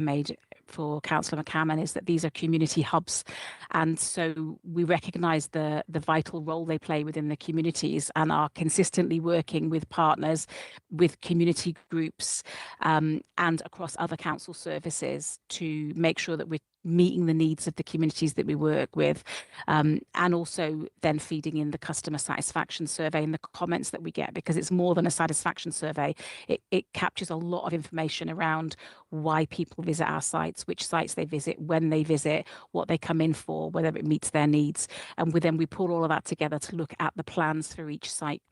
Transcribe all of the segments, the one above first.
made for Councillor McCammon is that these are community hubs, and so we recognise the vital role they play within the communities, and are consistently working with partners, with community groups, and across other council services to make sure that we're meeting the needs of the communities that we work with, and also then feeding in the customer satisfaction survey and the comments that we get, because it's more than a satisfaction survey. It captures a lot of information around why people visit our sites, which sites they visit, when they visit, what they come in for, whether it meets their needs. And we pull all of that together to look at the plans for each site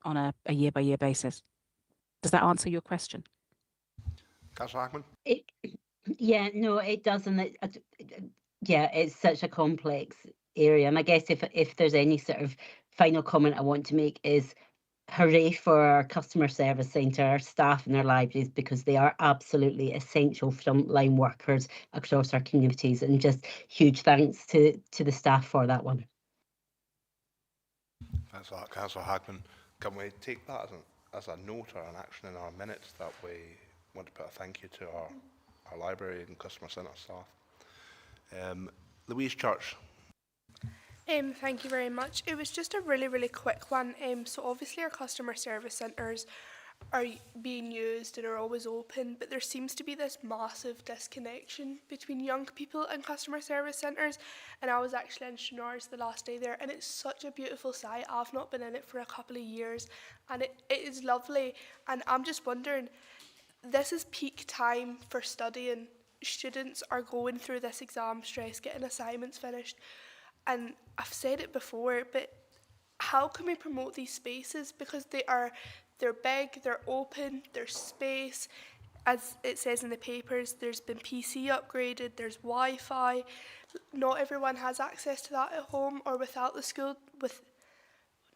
on a year-by-year basis. Does that answer your question? Councillor Hackman? Yeah, no, it doesn't. Yeah, it's such a complex area. And I guess if there's any sort of final comment I want to make is hooray for our customer service centre, our staff and our libraries, because they are absolutely essential frontline workers across our communities, and just huge thanks to the staff for that one. Thanks for that, Councillor Hackman. Can we take that as a note or an action in our minutes that we want to put a thank you to our library and customer centre staff? Louise Church. Thank you very much. It was just a really quick one. So obviously our customer service centres are being used and are always open, but there seems to be this massive disconnection between young people and customer service centres. And I was actually in Shinars the last day there, and it's such a beautiful site. I've not been in it for a couple of years, and it is lovely. And I'm just wondering, this is peak time for studying. Students are going through this exam stress, getting assignments finished. And I've said it before, but how can we promote these spaces? Because they're big, they're open, there's space. As it says in the papers, there's been PC upgraded, there's Wi-Fi. Not everyone has access to that at home or without the school,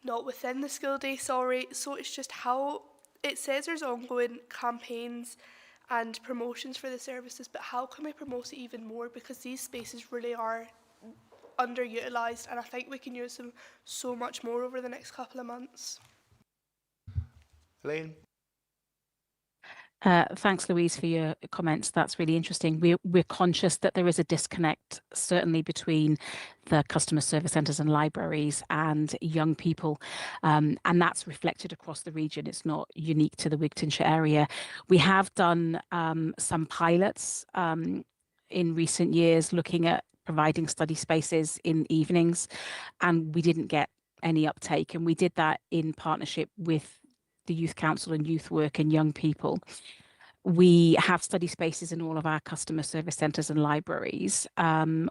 not within the school day, sorry. So it's just how, it says there's ongoing campaigns and promotions for the services, but how can we promote it even more? Because these spaces really are underutilised, and I think we can use them so much more over the next couple of months. Elaine? Thanks, Louise, for your comments. That's really interesting. We're conscious that there is a disconnect, certainly between the customer service centres and libraries and young people, and that's reflected across the region. It's not unique to the Wigtownshire area. We have done some pilots in recent years looking at providing study spaces in evenings, and we didn't get any uptake. And we did that in partnership with the Youth Council and Youth Work and young people. We have study spaces in all of our customer service centres and libraries.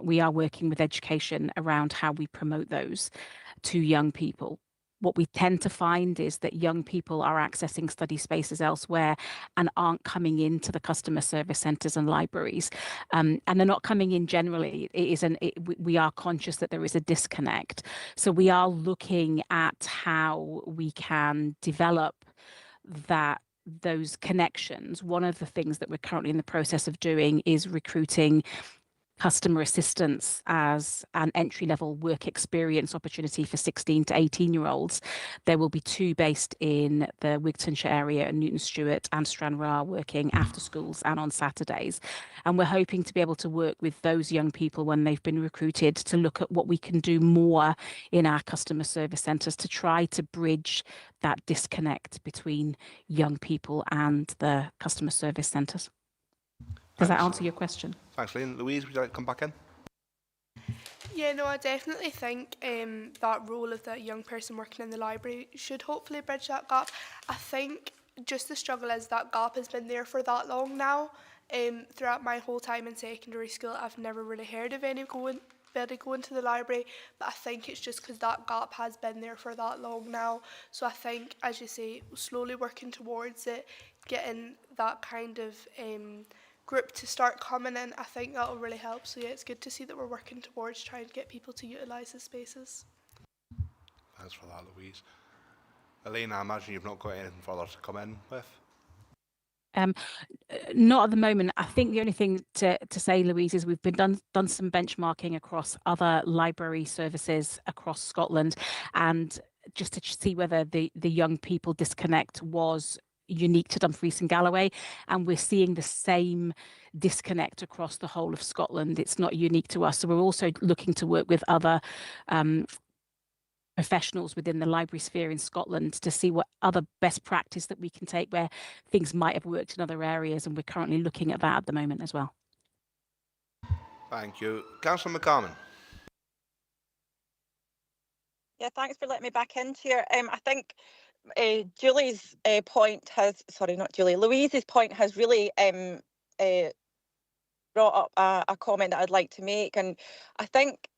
We are working with education around how we promote those to young people. What we tend to find is that young people are accessing study spaces elsewhere and aren't coming into the customer service centres and libraries. And they're not coming in generally. We are conscious that there is a disconnect. So we are looking at how we can develop those connections. One of the things that we're currently in the process of doing is recruiting customer assistance as an entry-level work experience opportunity for 16 to 18-year-olds. There will be 2 based in the Wigtownshire area and Newton Stewart and Stranraer, working after schools and on Saturdays. And we're hoping to be able to work with those young people when they've been recruited to look at what we can do more in our customer service centres to try to bridge that disconnect between young people and the customer service centres. Does that answer your question? Thanks, Lynn. Louise, would you like to come back in? Yeah, no, I definitely think that role of that young person working in the library should hopefully bridge that gap. I think just the struggle is that gap has been there for that long now. Throughout my whole time in secondary school, I've never really heard of anybody going to the library, but I think it's just because that gap has been there for that long now. So I think, as you say, slowly working towards it, getting that kind of group to start coming in, I think that will really help. So yeah, it's good to see that we're working towards trying to get people to utilise the spaces. Thanks for that, Louise. Elaine, I imagine you've not got anything further to come in with? Not at the moment. I think the only thing to say, Louise, is we've been done some benchmarking across other library services across Scotland, and just to see whether the young people disconnect was unique to Dumfries and Galloway, and we're seeing the same disconnect across the whole of Scotland. It's not unique to us. So we're also looking to work with other professionals within the library sphere in Scotland to see what other best practice that we can take where things might have worked in other areas, and we're currently looking at that at the moment as well. Thank you. Councillor McCarman. Yeah, thanks for letting me back in, Chair. I think Julie's point has, sorry, not Julie, Louise's point has really brought up a comment that I'd like to make. And I think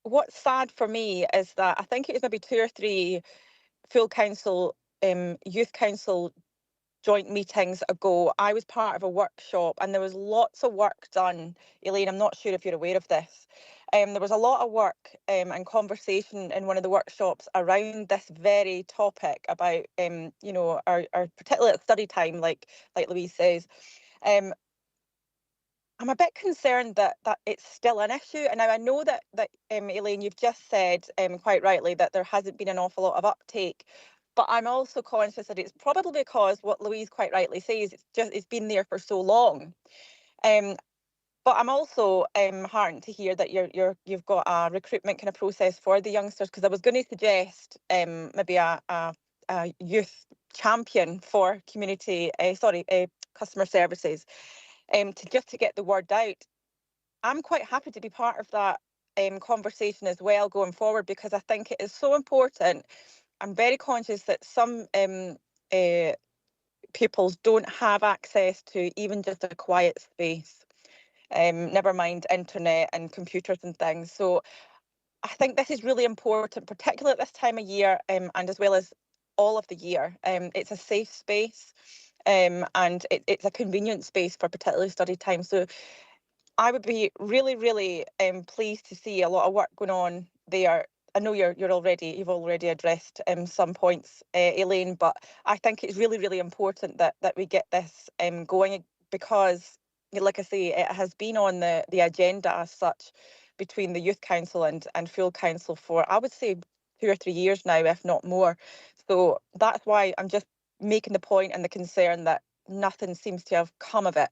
what's sad for me is that I think it was maybe 2 or 3 full council, youth council joint meetings ago, I was part of a workshop and there was lots of work done. Elaine, I'm not sure if you're aware of this. There was a lot of work and conversation in one of the workshops around this very topic about, you know, our particularly at study time, like Louise says. I'm a bit concerned that it's still an issue. And now I know that Elaine, you've just said quite rightly that there hasn't been an awful lot of uptake. But I'm also conscious that it's probably because what Louise quite rightly says, it's been there for so long. But I'm also heartened to hear that you've got a recruitment kind of process for the youngsters, because I was going to suggest maybe a youth champion for customer services, to get the word out. I'm quite happy to be part of that conversation as well going forward, because I think it is so important. I'm very conscious that some pupils don't have access to even just a quiet space, never mind internet and computers and things. So I think this is really important, particularly at this time of year, and as well as all of the year. It's a safe space, and it's a convenient space for particularly study time. So I would be really, really pleased to see a lot of work going on there. I know you've already addressed some points, Elaine, but I think it's really, really important that we get this going, because, like I say, it has been on the agenda as such between the Youth Council and Full Council for, I would say, 2 or 3 years now, if not more. So that's why I'm just making the point and the concern that nothing seems to have come of it.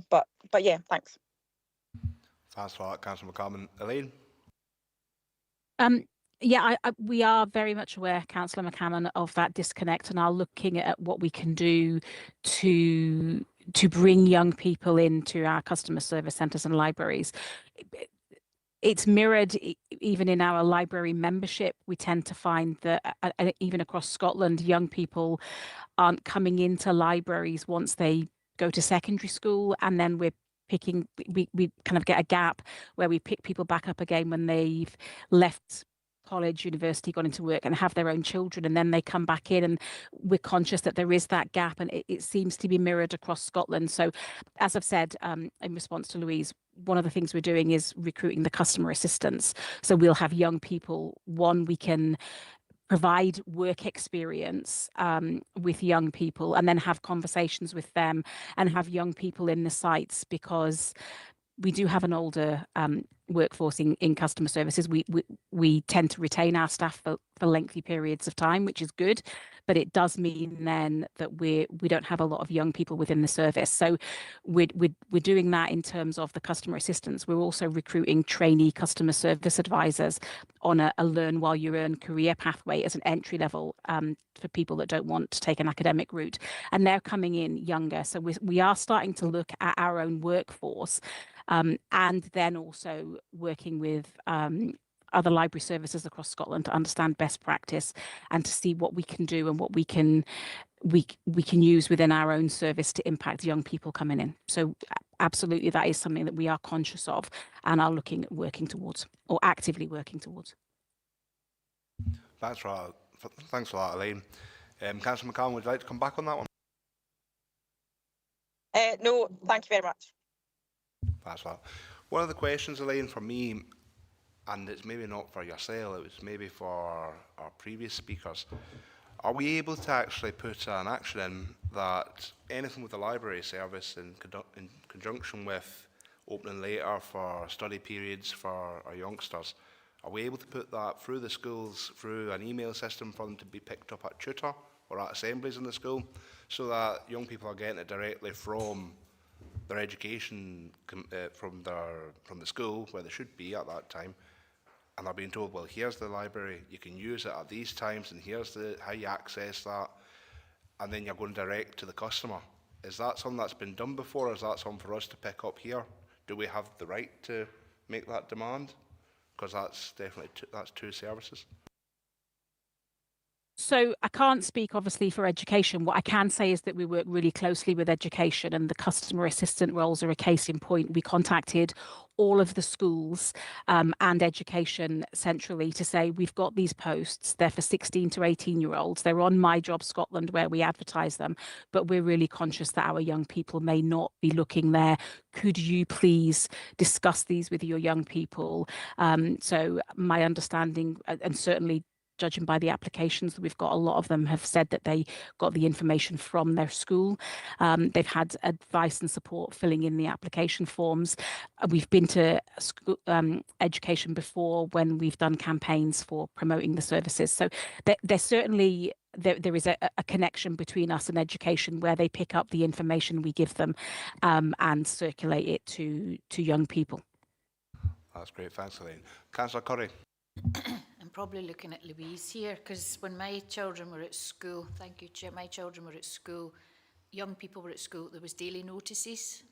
But yeah, thanks. Thanks for that, Councillor McCarman. Elaine? Yeah, we are very much aware, Councillor McCammon, of that disconnect, and are looking at what we can do to bring young people into our customer service centres and libraries. It's mirrored even in our library membership. We tend to find that even across Scotland, young people aren't coming into libraries once they go to secondary school, and then we kind of get a gap where we pick people back up again when they've left college, university, gone into work and have their own children, and then they come back in, and we're conscious that there is that gap, and it seems to be mirrored across Scotland. So as I've said in response to Louise, one of the things we're doing is recruiting the customer assistants. So we'll have young people, we can provide work experience with young people, and then have conversations with them and have young people in the sites, because we do have an older workforce in customer services. We tend to retain our staff for lengthy periods of time, which is good, but it does mean then that we don't have a lot of young people within the service. So we're doing that in terms of the customer assistants. We're also recruiting trainee customer service advisors on a learn while you earn career pathway as an entry level for people that don't want to take an academic route, and they're coming in younger. So we are starting to look at our own workforce, and then also working with other library services across Scotland to understand best practice and to see what we can do and what we can use within our own service to impact young people coming in. So absolutely, that is something that we are conscious of and are looking at working towards, or actively working towards. Thanks for that, Elaine. Councillor McCallum, would you like to come back on that one? No, thank you very much. That's that. One of the questions, Elaine, for me, and it's maybe not for yourself, it was maybe for our previous speakers, are we able to actually put an action in that anything with the library service in conjunction with opening later for study periods for our youngsters, are we able to put that through the schools, through an email system for them to be picked up at tutor, or at assemblies in the school, so that young people are getting it directly from their education, from the school where they should be at that time, and they're being told, well, here's the library, you can use it at these times, and here's how you access that, and then you're going direct to the customer. Is that something that's been done before, or is that something for us to pick up here? Do we have the right to make that demand? Because that's definitely that's two services. So I can't speak obviously for education. What I can say is that we work really closely with education, and the customer assistant roles are a case in point. We contacted all of the schools and education centrally to say, we've got these posts, they're for 16 to 18-year-olds. They're on My Job Scotland where we advertise them, but we're really conscious that our young people may not be looking there. Could you please discuss these with your young people? So my understanding, and certainly judging by the applications that we've got, a lot of them have said that they got the information from their school. They've had advice and support filling in the application forms. We've been to school, education before when we've done campaigns for promoting the services. So there's certainly there is a connection between us and education, where they pick up the information we give them and circulate it to young people. That's great, thanks, Elaine. Councillor Curry. I'm probably looking at Louise here, because when my children were at school, thank you, Chair, my children were at school, young people were at school, there was daily notices,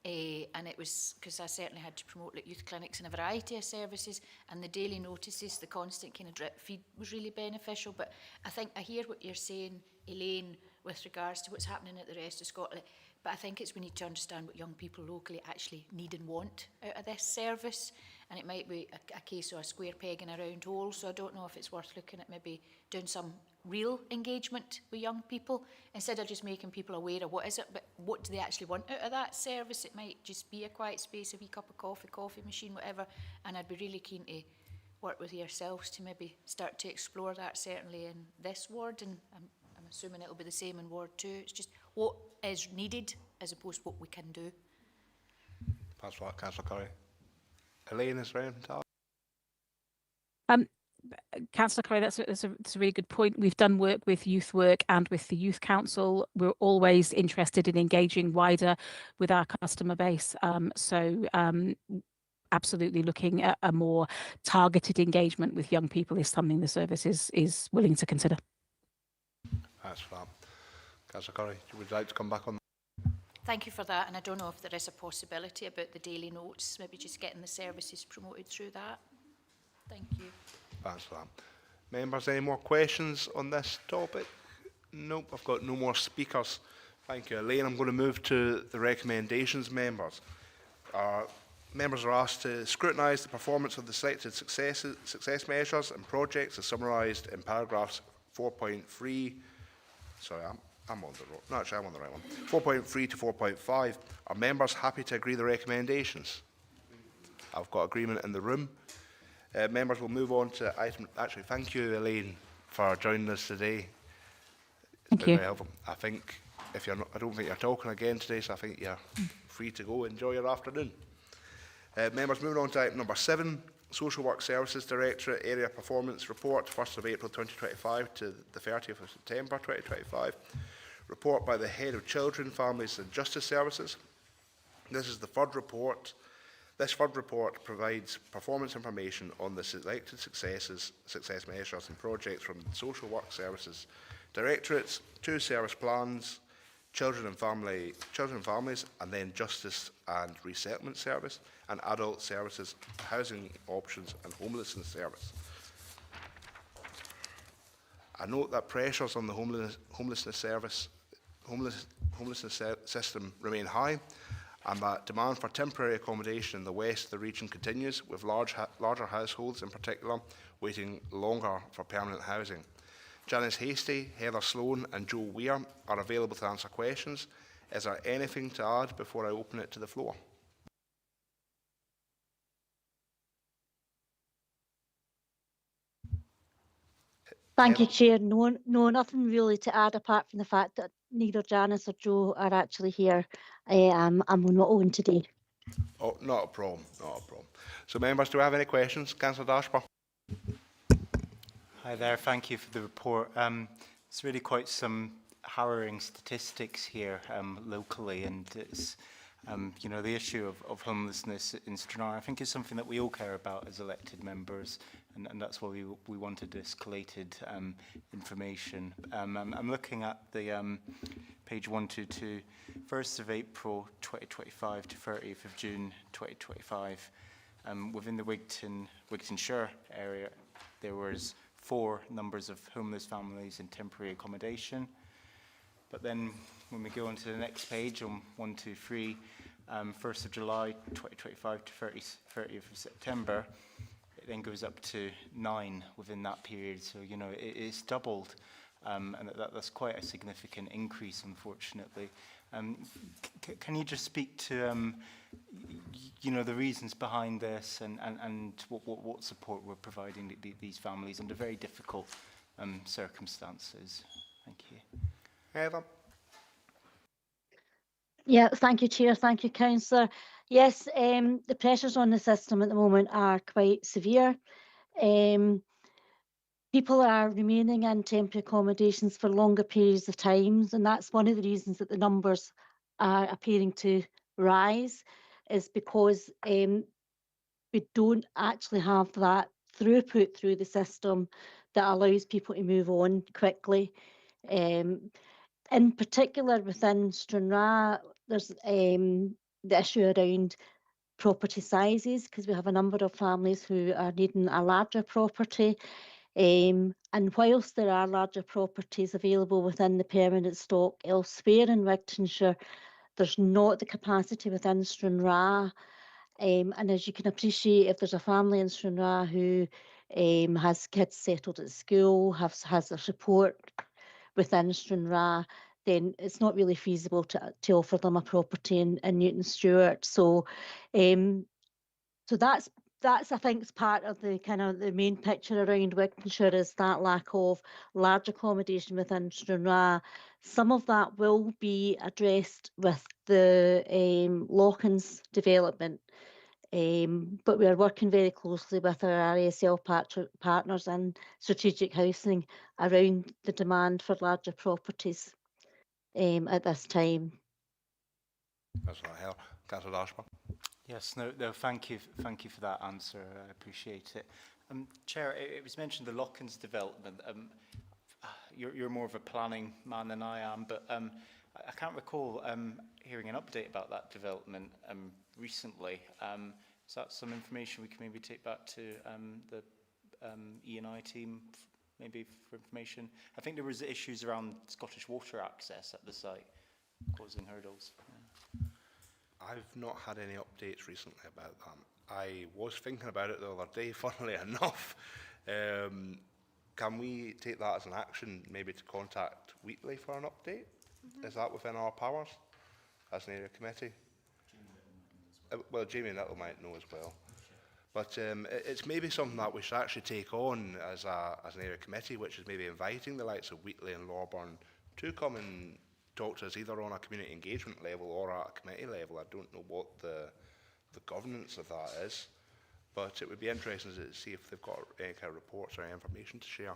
and it was, because I certainly had to promote like youth clinics and a variety of services, and the daily notices, the constant kind of drip feed was really beneficial. But I think I hear what you're saying, Elaine, with regards to what's happening at the rest of Scotland, but I think we need to understand what young people locally actually need and want out of this service. And it might be a case of a square peg in a round hole, so I don't know if it's worth looking at maybe doing some real engagement with young people, instead of just making people aware of what is it, but what do they actually want out of that service. It might just be a quiet space, a wee cup of coffee, coffee machine, whatever, and I'd be really keen to work with yourselves to maybe start to explore that, certainly in this ward, and I'm assuming it'll be the same in Ward 2. It's just what is needed as opposed to what we can do. That's right, Councillor Curry. Elaine, is there anything to add? Councillor Curry, that's a really good point. We've done work with Youth Work and with the Youth Council. We're always interested in engaging wider with our customer base. Absolutely looking at a more targeted engagement with young people is something the service is willing to consider. That's fab. Councillor Curry, would you like to come back on that? Thank you for that, and I don't know if there is a possibility about the daily notes, maybe just getting the services promoted through that. Thank you. Thanks for that. Members, any more questions on this topic? Nope, I've got no more speakers. Thank you, Elaine. I'm going to move to the recommendations, members. Members are asked to scrutinise the performance of the selected success measures and projects as summarised in paragraphs 4.3. Sorry, I'm on the wrong. No, actually, I'm on the right one. 4.3 to 4.5. Are members happy to agree the recommendations? I've got agreement in the room. Members will move on to item. Actually, thank you, Elaine, for joining us today. It's been very helpful. I think if you're not, I don't think you're talking again today, so I think you're free to go. Enjoy your afternoon. Members, moving on to item number 7. Social Work Services Directorate Area Performance Report, 1st of April 2025 to the 30th of September 2025. Report by the Head of Children, Families and Justice Services. This is the third report. This third report provides performance information on the selected success measures and projects from the Social Work Services Directorates, 2 service plans, Children and Families, and then Justice and Resettlement Service, and Adult Services, Housing Options and Homelessness Service. I note that pressures on the homelessness system remain high, and that demand for temporary accommodation in the west of the region continues, with larger households in particular waiting longer for permanent housing. Janice Hasty, Heather Sloan and Joe Weir are available to answer questions. Is there anything to add before I open it to the floor? Thank you, Chair. No, nothing really to add apart from the fact that neither Janice or Joe are actually here. I'm on my own today. Oh, not a problem, not a problem. So members, do I have any questions? Councillor Dashper. Hi there, thank you for the report. It's really quite some harrowing statistics here locally, and it's you know, the issue of homelessness in Stranraer, I think, is something that we all care about as elected members, and that's why we wanted this collated information. I'm looking at the page 122, 1st of April 2025 to 30th of June 2025. Within the Wigtownshire area, there was 4 numbers of homeless families in temporary accommodation. But then when we go on to the next page on 123, 1st of July 2025 to 30th of September, it then goes up to 9 within that period. So, you know, it's doubled, and that's quite a significant increase, unfortunately. Can you just speak to, you know, the reasons behind this, and what support we're providing these families under very difficult circumstances? Thank you. Heather? Yeah, thank you, Chair. Thank you, Councillor. Yes, the pressures on the system at the moment are quite severe. People are remaining in temporary accommodations for longer periods of time, and that's one of the reasons that the numbers are appearing to rise, is because we don't actually have that throughput through the system that allows people to move on quickly. In particular, within Stranraer, there's the issue around property sizes, because we have a number of families who are needing a larger property. And whilst there are larger properties available within the permanent stock elsewhere in Wigtownshire, there's not the capacity within Stranraer. And as you can appreciate, if there's a family in Stranraer who has kids settled at school, has their support within Stranraer, then it's not really feasible to offer them a property in Newton Stewart. So, so that's I think is part of the kind of the main picture around Wigtownshire, is that lack of large accommodation within Stranraer. Some of that will be addressed with the Lochans development. But we are working very closely with our RSL partners and strategic housing around the demand for larger properties at this time. That's right, Heather. Councillor Ashburn? Yes, no, thank you for that answer. I appreciate it. Chair, it was mentioned the Lochans development. You're more of a planning man than I am, but I can't recall hearing an update about that development recently. Is that some information we can maybe take back to the E&I team, maybe for information? I think there was issues around Scottish water access at the site, causing hurdles. Yeah. I've not had any updates recently about that. I was thinking about it the other day, funnily enough. Can we take that as an action, maybe to contact Wheatley for an update? Is that within our powers as an area committee? Well, Jamie Little might know as well. But it's maybe something that we should actually take on as an area committee, which is maybe inviting the likes of Wheatley and Lorburn to come and talk to us either on a community engagement level or at a committee level. I don't know what the governance of that is, but it would be interesting to see if they've got any kind of reports or any information to share.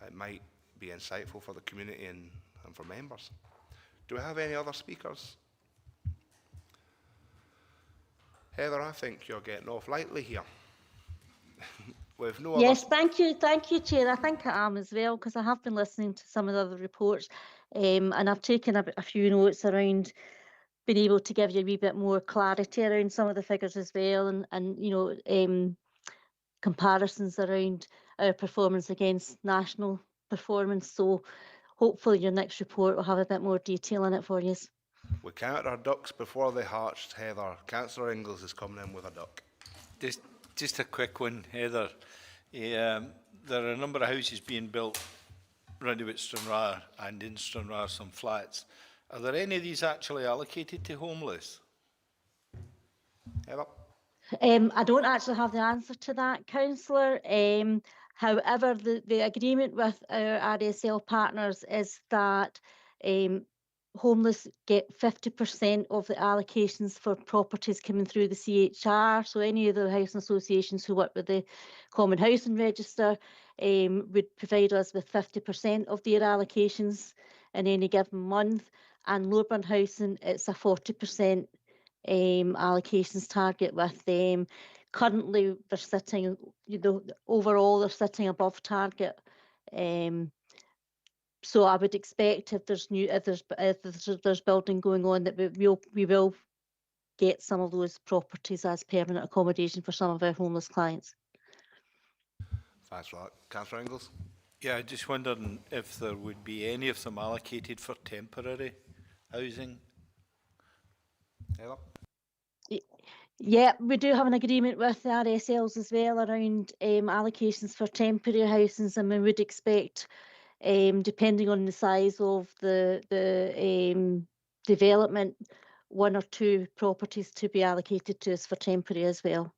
It might be insightful for the community and for members. Do we have any other speakers? Heather, I think you're getting off lightly here. With no yes, thank you, Chair. I think I am as well, because I have been listening to some of the other reports, and I've taken a few notes around being able to give you a wee bit more clarity around some of the figures as well, and you know, comparisons around our performance against national performance. So hopefully your next report will have a bit more detail in it for you. We count our ducks before they hatched, Heather. Councillor Inglis is coming in with a duck. Just a quick one, Heather. There are a number of houses being built round about Stranraer and in Stranraer, some flats. Are there any of these actually allocated to homeless? Heather? I don't actually have the answer to that, Councillor. However, the agreement with our RSL partners is that homeless get 50% of the allocations for properties coming through the CHR. So any of the housing associations who work with the Common Housing Register would provide us with 50% of their allocations in any given month. And Loreburn Housing, it's a 40% allocations target with them. Currently, they're sitting, overall they're sitting above target. So I would expect if there's building going on that we will get some of those properties as permanent accommodation for some of our homeless clients. Thanks for that. Councillor Ingalls? Yeah, just wondering if there would be any of them allocated for temporary housing. Heather? Yeah, we do have an agreement with the RSLs as well around allocations for temporary housings, and we would expect, depending on the size of the development, 1 or 2 properties to be allocated to us for temporary as well.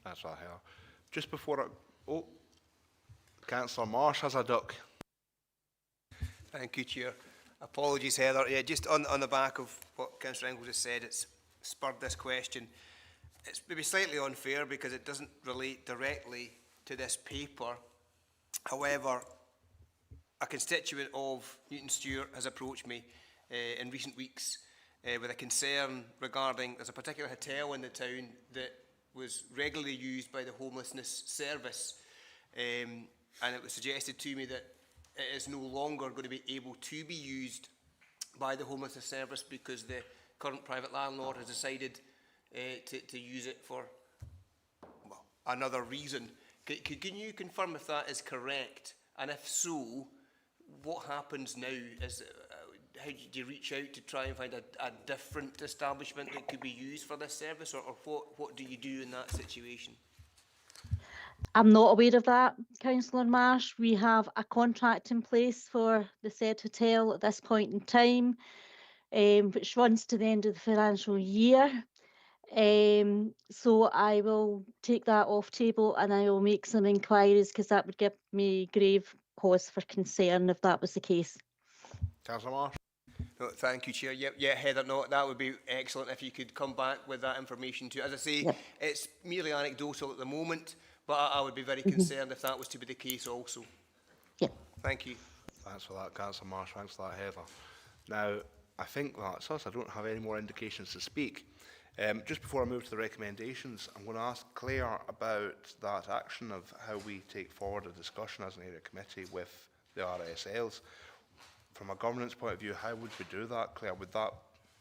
That's right, Heather. Just before Councillor Marsh has a duck. Thank you, Chair. Apologies, Heather. Yeah, just on the back of what Councillor Ingalls has said, it's spurred this question. It's maybe slightly unfair because it doesn't relate directly to this paper. However, a constituent of Newton Stewart has approached me in recent weeks with a concern regarding, there's a particular hotel in the town that was regularly used by the homelessness service, and it was suggested to me that it is no longer going to be able to be used by the homelessness service because the current private landlord has decided to use it for another reason. Can you confirm if that is correct? And if so, what happens now? How do you reach out to try and find a different establishment that could be used for this service, or what do you do in that situation? I'm not aware of that, Councillor Marsh. We have a contract in place for the said hotel at this point in time, which runs to the end of the financial year. So I will take that off table and I will make some inquiries, because that would give me grave cause for concern if that was the case. Councillor Marsh? No, thank you, Chair. Yeah, Heather, no, that would be excellent if you could come back with that information too. As I say, yep, it's merely anecdotal at the moment, but I would be very concerned if that was to be the case also. Yeah. Thank you. Thanks for that, Councillor Marsh. Thanks for that, Heather. Now, I think that's us. I don't have any more indications to speak. Just before I move to the recommendations, I'm going to ask Claire about that action of how we take forward a discussion as an area committee with the RSLs. From a governance point of view, how would we do that, Claire?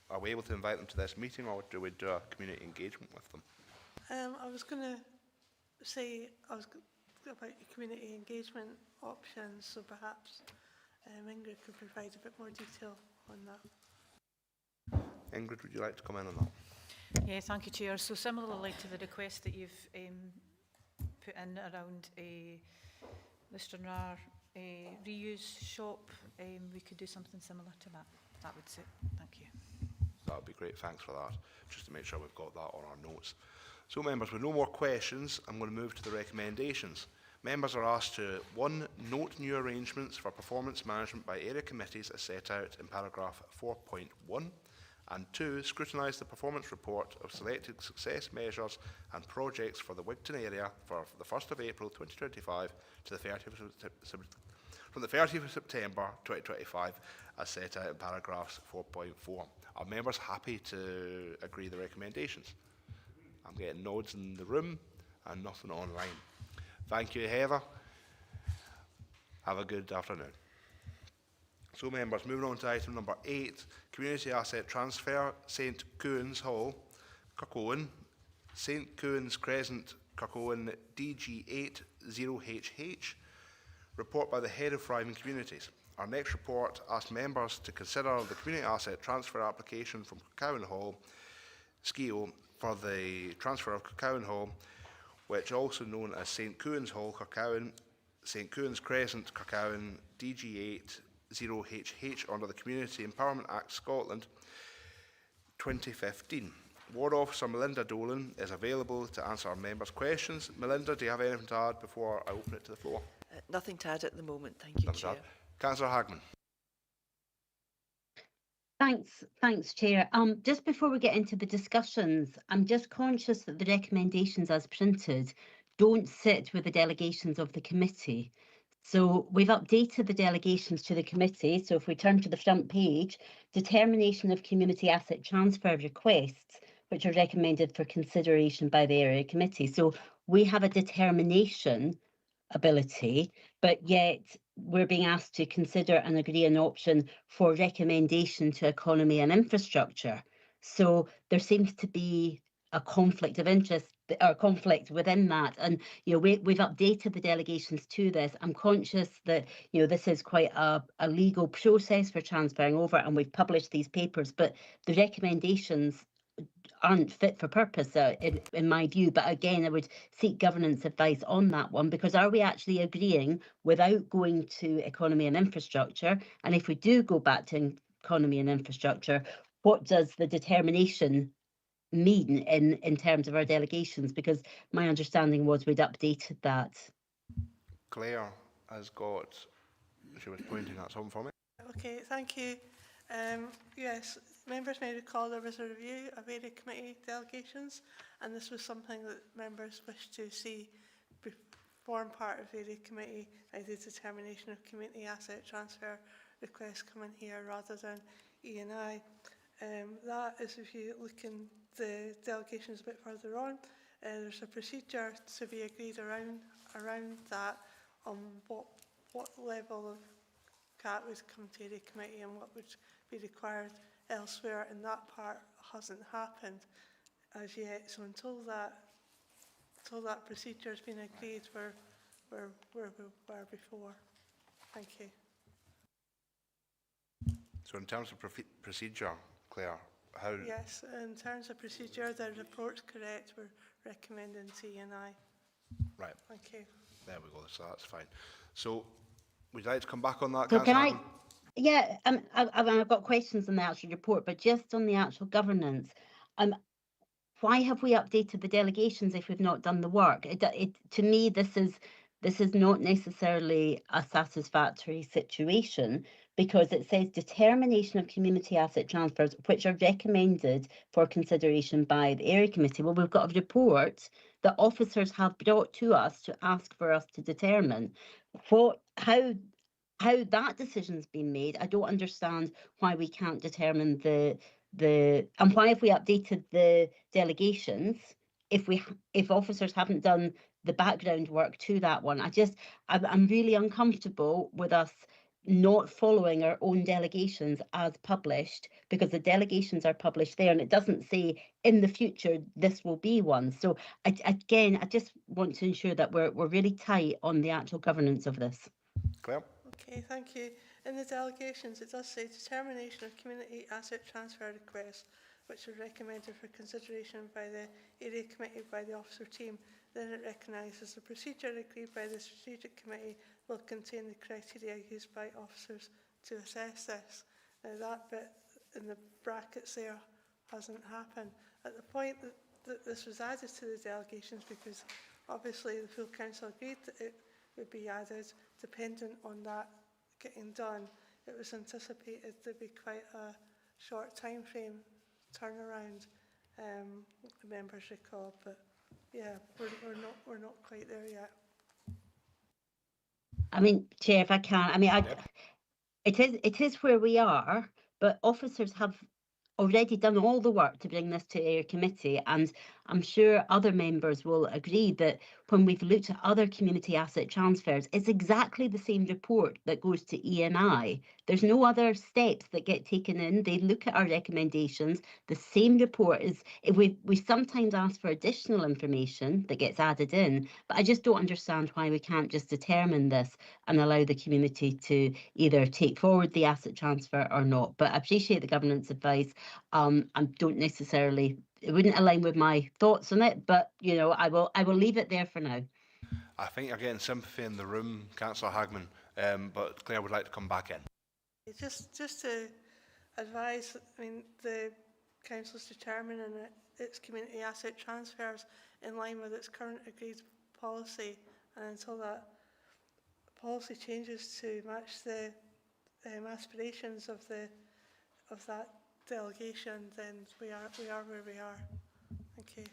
Are we able to invite them to this meeting, or do we do a community engagement with them? I was going to say about your community engagement options, so perhaps Ingrid could provide a bit more detail on that. Ingrid, would you like to come in on that? Yeah, thank you, Chair. So similarly to the request that you've put in around a Stranraer reuse shop, we could do something similar to that. That would suit. Thank you. That would be great. Thanks for that. Just to make sure we've got that on our notes. So, members, with no more questions, I'm going to move to the recommendations. Members are asked to 1. Note new arrangements for performance management by area committees as set out in paragraph 4.1. And 2. Scrutinise the performance report of selected success measures and projects for the Wigtown area for the 1st of April 2025 to the 30th from the 30th of September 2025 as set out in paragraphs 4.4. Are members happy to agree the recommendations? I'm getting nods in the room and nothing online. Thank you, Heather. Have a good afternoon. So, members, moving on to item number 8, Community Asset Transfer, St Cooans Hall, Kirkcowan, St Cooans Crescent, Kirkcowan, DG8 0HH, report by the Head of Thriving Communities. Our next report asks members to consider the Community Asset Transfer application from Kirkcowan Hall, SCIO, for the transfer of Kirkcowan Hall, which also known as St Cooans Hall, Kirkcowan, St Cooans Crescent, Kirkcowan, DG8 0HH under the Community Empowerment Act Scotland 2015. Ward Officer Melinda Dolan is available to answer our members' questions. Melinda, do you have anything to add before I open it to the floor? Nothing to add at the moment, thank you, Chair. Councillor Hagman. Thanks, Chair. Just before we get into the discussions, I'm just conscious that the recommendations as printed don't sit with the delegations of the committee. So we've updated the delegations to the committee. So if we turn to the front page, determination of community asset transfer requests, which are recommended for consideration by the area committee. So we have a determination ability, but yet we're being asked to consider and agree an option for recommendation to economy and infrastructure. So there seems to be a conflict of interest or conflict within that. And, we've updated the delegations to this. I'm conscious that, this is quite a legal process for transferring over, and we've published these papers, but the recommendations aren't fit for purpose in my view. But again, I would seek governance advice on that one, because are we actually agreeing without going to economy and infrastructure? And if we do go back to economy and infrastructure, what does the determination mean in terms of our delegations? Because my understanding was we'd updated that. Claire has got, she was pointing at something for me. Okay, thank you. Yes, members may recall there was a review of area committee delegations, and this was something that members wished to see form part of area committee by the determination of community asset transfer requests coming here rather than E&I. That is, if you look in the delegations a bit further on, there's a procedure to be agreed around that on what level of CAT would come to area committee and what would be required elsewhere, and that part hasn't happened as yet. So until that procedure has been agreed, we're where we were before. Thank you. So in terms of procedure, Claire, how? Yes, in terms of procedure, the report's correct. We're recommending T&I. Right. Thank you. There we go. So that's fine. So would you like to come back on that? So can I? Hammond? Yeah, I've got questions on the actual report, but just on the actual governance, why have we updated the delegations if we've not done the work? To me, this is not necessarily a satisfactory situation, because it says determination of community asset transfers which are recommended for consideration by the area committee. Well, we've got a report that officers have brought to us to ask for us to determine how that decision's been made. I don't understand why we can't determine and why have we updated the delegations if officers haven't done the background work to that one. I'm really uncomfortable with us not following our own delegations as published, because the delegations are published there and it doesn't say in the future this will be one. So I just want to ensure that we're really tight on the actual governance of this. Claire? Okay, thank you. In the delegations, it does say determination of community asset transfer requests, which are recommended for consideration by the area committee by the officer team. Then it recognises the procedure agreed by the strategic committee will contain the criteria used by officers to assess this. Now that bit in the brackets there hasn't happened. At the point that this was added to the delegations, because obviously the full council agreed that it would be added, dependent on that getting done, it was anticipated to be quite a short time frame turnaround, the members recall, but yeah, we're not quite there yet. I mean, Chair, if I can, I mean, it is where we are, but officers have already done all the work to bring this to area committee, and I'm sure other members will agree that when we've looked at other community asset transfers, it's exactly the same report that goes to E&I. There's no other steps that get taken in. They look at our recommendations. The same report is, we sometimes ask for additional information that gets added in, but I just don't understand why we can't just determine this and allow the community to either take forward the asset transfer or not. But I appreciate the governance advice. I don't necessarily, it wouldn't align with my thoughts on it, but I will leave it there for now. I think you're getting sympathy in the room, Councillor Hagman, but Claire would like to come back in. Just to advise, I mean, the council's determining its community asset transfers in line with its current agreed policy, and until that policy changes to match the aspirations of the that delegation, then we are where we are. Thank you.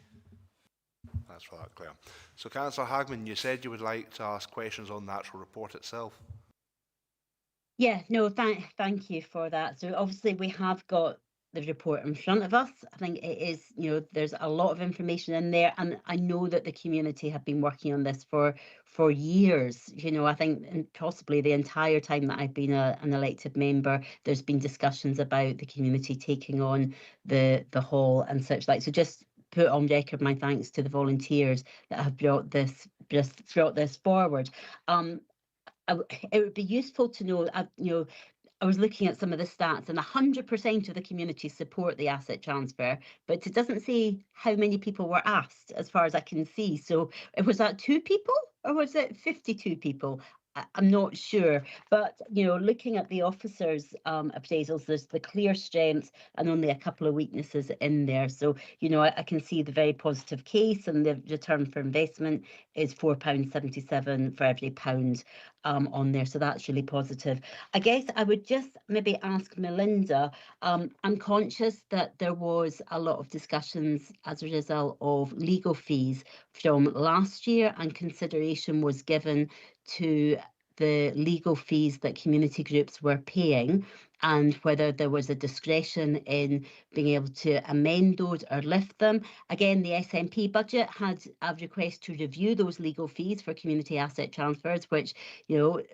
That's for that, Claire. So, Councillor Hagman, you said you would like to ask questions on the actual report itself. Yeah, no, thank you for that. So obviously we have got the report in front of us. I think it is, there's a lot of information in there, and I know that the community have been working on this for years. I think and possibly the entire time that I've been an elected member, there's been discussions about the community taking on the hall and such like. So just put on record my thanks to the volunteers that have brought this forward. It would be useful to know, I was looking at some of the stats, and 100% of the community support the asset transfer, but it doesn't say how many people were asked, as far as I can see. So was that 2 people or was it 52 people? I'm not sure, but looking at the officers' appraisals, there's the clear strengths and only a couple of weaknesses in there. So I can see the very positive case, and the return for investment is £4.77 for every pound on there. So that's really positive. I guess I would just maybe ask Melinda. I'm conscious that there was a lot of discussions as a result of legal fees from last year, and consideration was given to the legal fees that community groups were paying, and whether there was a discretion in being able to amend those or lift them. Again, the SNP budget had a request to review those legal fees for community asset transfers, which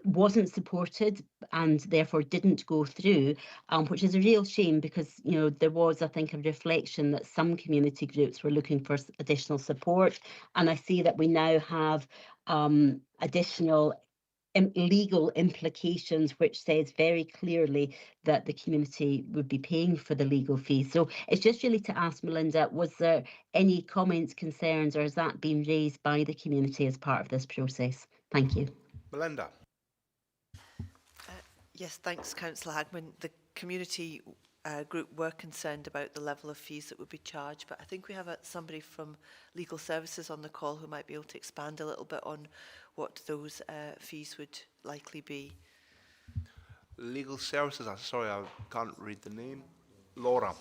wasn't supported and therefore didn't go through, which is a real shame, because there was, I think, a reflection that some community groups were looking for additional support, and I see that we now have additional legal implications, which says very clearly that the community would be paying for the legal fees. So it's just really to ask Melinda, was there any comments, concerns, or has that been raised by the community as part of this process? Thank you. Melinda. Yes, thanks, Councillor Hagman. The community group were concerned about the level of fees that would be charged, but I think we have somebody from Legal Services on the call who might be able to expand a little bit on what those fees would likely be. Legal Services, sorry, I can't read the name. Laura.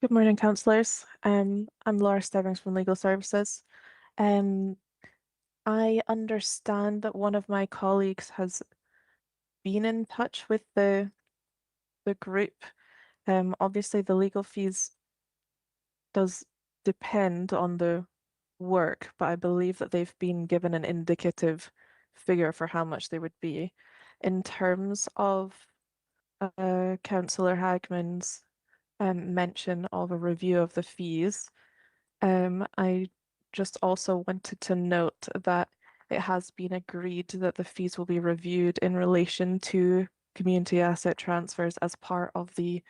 Good morning, councillors. I'm Laura Stebbings from Legal Services. I understand that one of my colleagues has been in touch with the group. Obviously, the legal fees does depend on the work, but I believe that they've been given an indicative figure for how much they would be. In terms of Councillor Hagman's mention of a review of the fees, I just also wanted to note that it has been agreed that the fees will be reviewed in relation to community asset transfers as part of the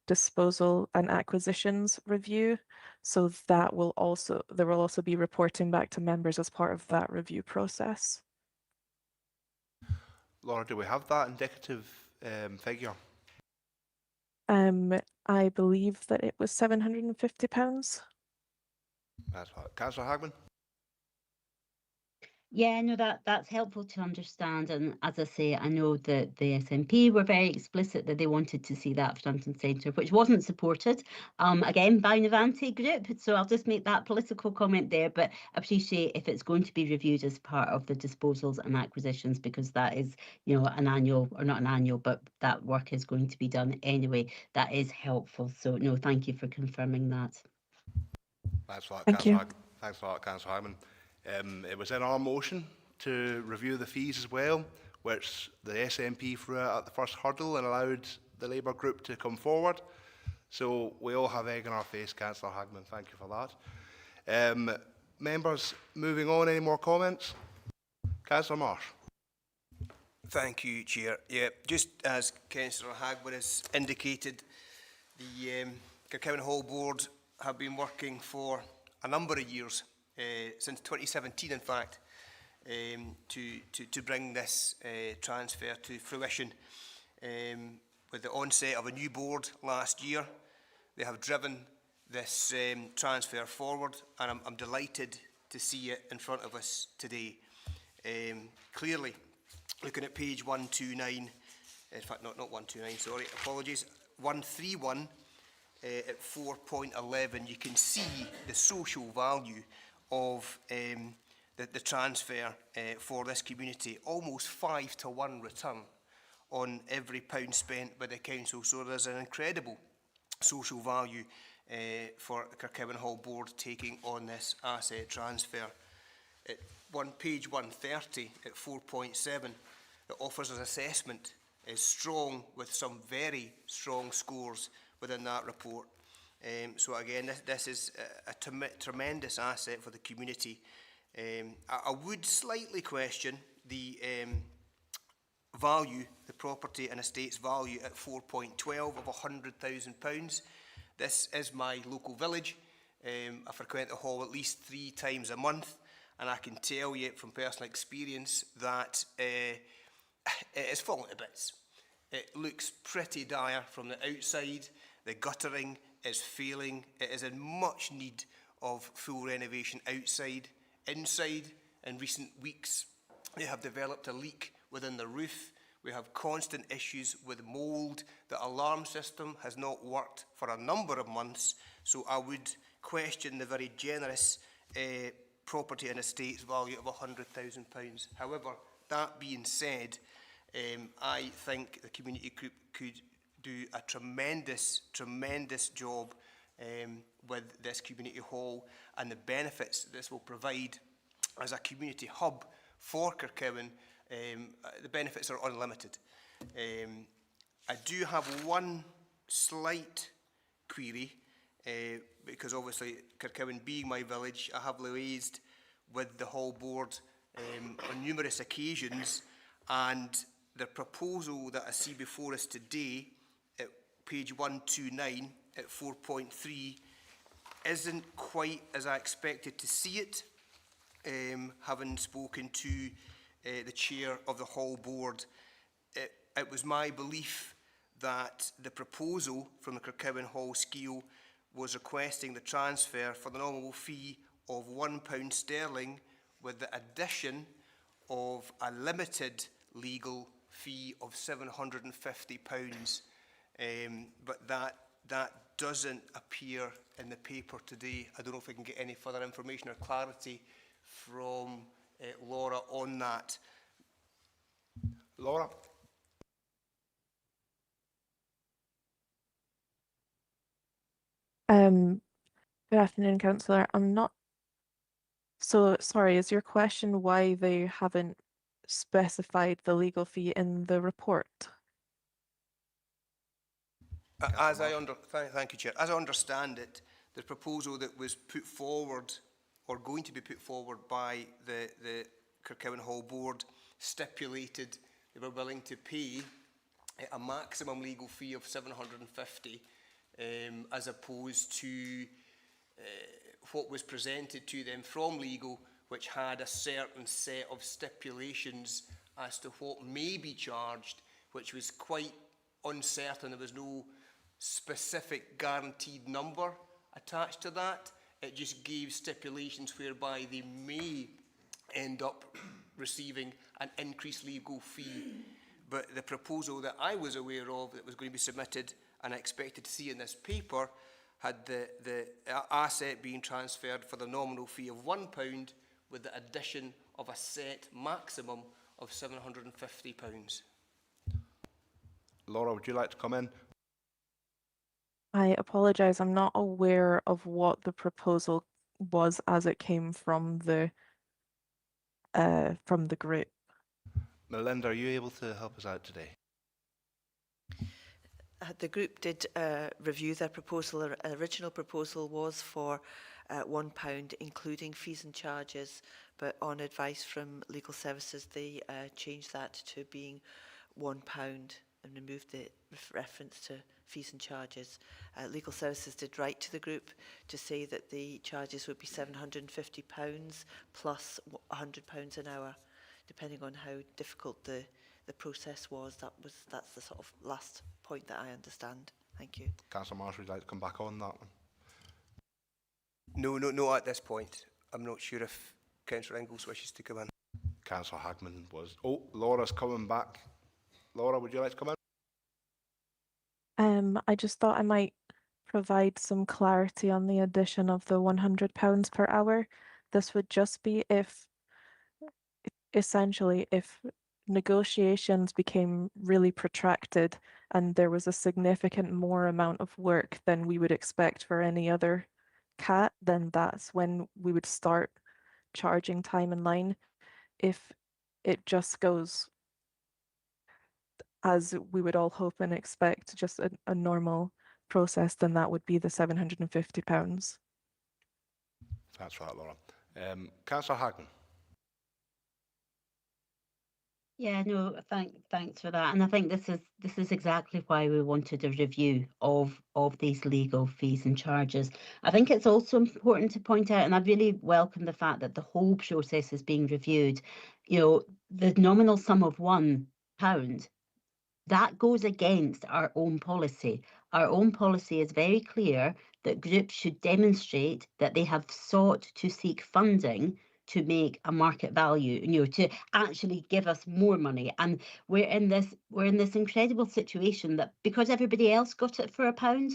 disposal and acquisitions review. So there will also be reporting back to members as part of that review process. Laura, do we have that indicative figure? I believe that it was £750. That's right. Councillor Hagman? Yeah, no, that's helpful to understand. And as I say, I know that the SNP were very explicit that they wanted to see that front and centre, which wasn't supported, again, by Novanti Group. So I'll just make that political comment there, but appreciate if it's going to be reviewed as part of the disposals and acquisitions, because that is, an annual, or not an annual, but that work is going to be done anyway. That is helpful. So no, thank you for confirming that. That's right, Thank you. Thanks for that, Councillor Hagman. It was in our motion to review the fees as well, which the SNP threw out at the first hurdle and allowed the Labour group to come forward. So we all have egg in our face, Councillor Hagman. Thank you for that. Members, moving on, any more comments? Councillor Marsh. Thank you, Chair. Yeah, just as Councillor Hagman has indicated, the Kirkcaldy Hall Board have been working for a number of years, since 2017 in fact, to bring this transfer to fruition. With the onset of a new board last year, they have driven this transfer forward, and I'm delighted to see it in front of us today. Clearly, looking at page 129 in fact not 129, sorry, apologies, 131 at 4.11, you can see the social value of the transfer for this community, almost 5-to-1 return on every pound spent by the council. So there's an incredible social value for Kirkcowan Hall Board taking on this asset transfer. At page 130 at 4.7, it offers an assessment is strong, with some very strong scores within that report. So again, this is a tremendous asset for the community. I would slightly question the value, the property and estates value at 4.12 of £100,000. This is my local village. I frequent the hall at least 3 times a month, and I can tell you from personal experience that it is falling to bits. It looks pretty dire from the outside. The guttering is failing. It is in much need of full renovation outside. Inside, in recent weeks, they have developed a leak within the roof. We have constant issues with mould. The alarm system has not worked for a number of months, so I would question the very generous property and estates value of £100,000. However, that being said, I think the community group could do a tremendous job with this community hall, and the benefits this will provide as a community hub for Kirkcowan. The benefits are unlimited. I do have one slight query, because obviously Kirkcowan being my village, I have liaised with the Hall Board on numerous occasions, and the proposal that I see before us today at page 129 at 4.3 isn't quite as I expected to see it, having spoken to the chair of the Hall Board. It was my belief that the proposal from the Kirkcowan Hall scale was requesting the transfer for the nominal fee of £1 sterling with the addition of a limited legal fee of £750. But that doesn't appear in the paper today. I don't know if we can get any further information or clarity from Laura on that. Laura? Good afternoon, Councillor. I'm not so sorry. Is your question why they haven't specified the legal fee in the report? Thank you, Chair. As I understand it, the proposal that was put forward, or going to be put forward by the Kirkcowan Hall Board, stipulated they were willing to pay a maximum legal fee of £750, as opposed to what was presented to them from legal, which had a certain set of stipulations as to what may be charged, which was quite uncertain. There was no specific guaranteed number attached to that. It just gave stipulations whereby they may end up receiving an increased legal fee. But the proposal that I was aware of that was going to be submitted and I expected to see in this paper had the asset being transferred for the nominal fee of £1 with the addition of a set maximum of £750. Laura, would you like to come in? I apologise. I'm not aware of what the proposal was as it came from the group. Melinda, are you able to help us out today? The group did review their proposal. Their original proposal was for £1, including fees and charges, but on advice from legal services, they changed that to being £1 and removed the reference to fees and charges. Legal services did write to the group to say that the charges would be £750 plus £100 an hour, depending on how difficult the process was. That's the sort of last point that I understand. Thank you. Councillor Marshall, would you like to come back on that one? No, at this point. I'm not sure if Councillor Ingalls wishes to come in. Councillor Hagman was... Oh, Laura's coming back. Laura, would you like to come in? I just thought I might provide some clarity on the addition of the £100 per hour. This would just be if, essentially, if negotiations became really protracted and there was a significant more amount of work than we would expect for any other cat, then that's when we would start charging time in line. If it just goes as we would all hope and expect, just a normal process, then that would be the £750. Thanks for that, Laura. Councillor Hagman. Yeah, no, thanks for that. And I think this is exactly why we wanted a review of these legal fees and charges. I think it's also important to point out, and I really welcome the fact that the whole process is being reviewed. You know, the nominal sum of £1, that goes against our own policy. Our own policy is very clear that groups should demonstrate that they have sought to seek funding to make a market value, you know, to actually give us more money. And we're in this incredible situation that because everybody else got it for £1,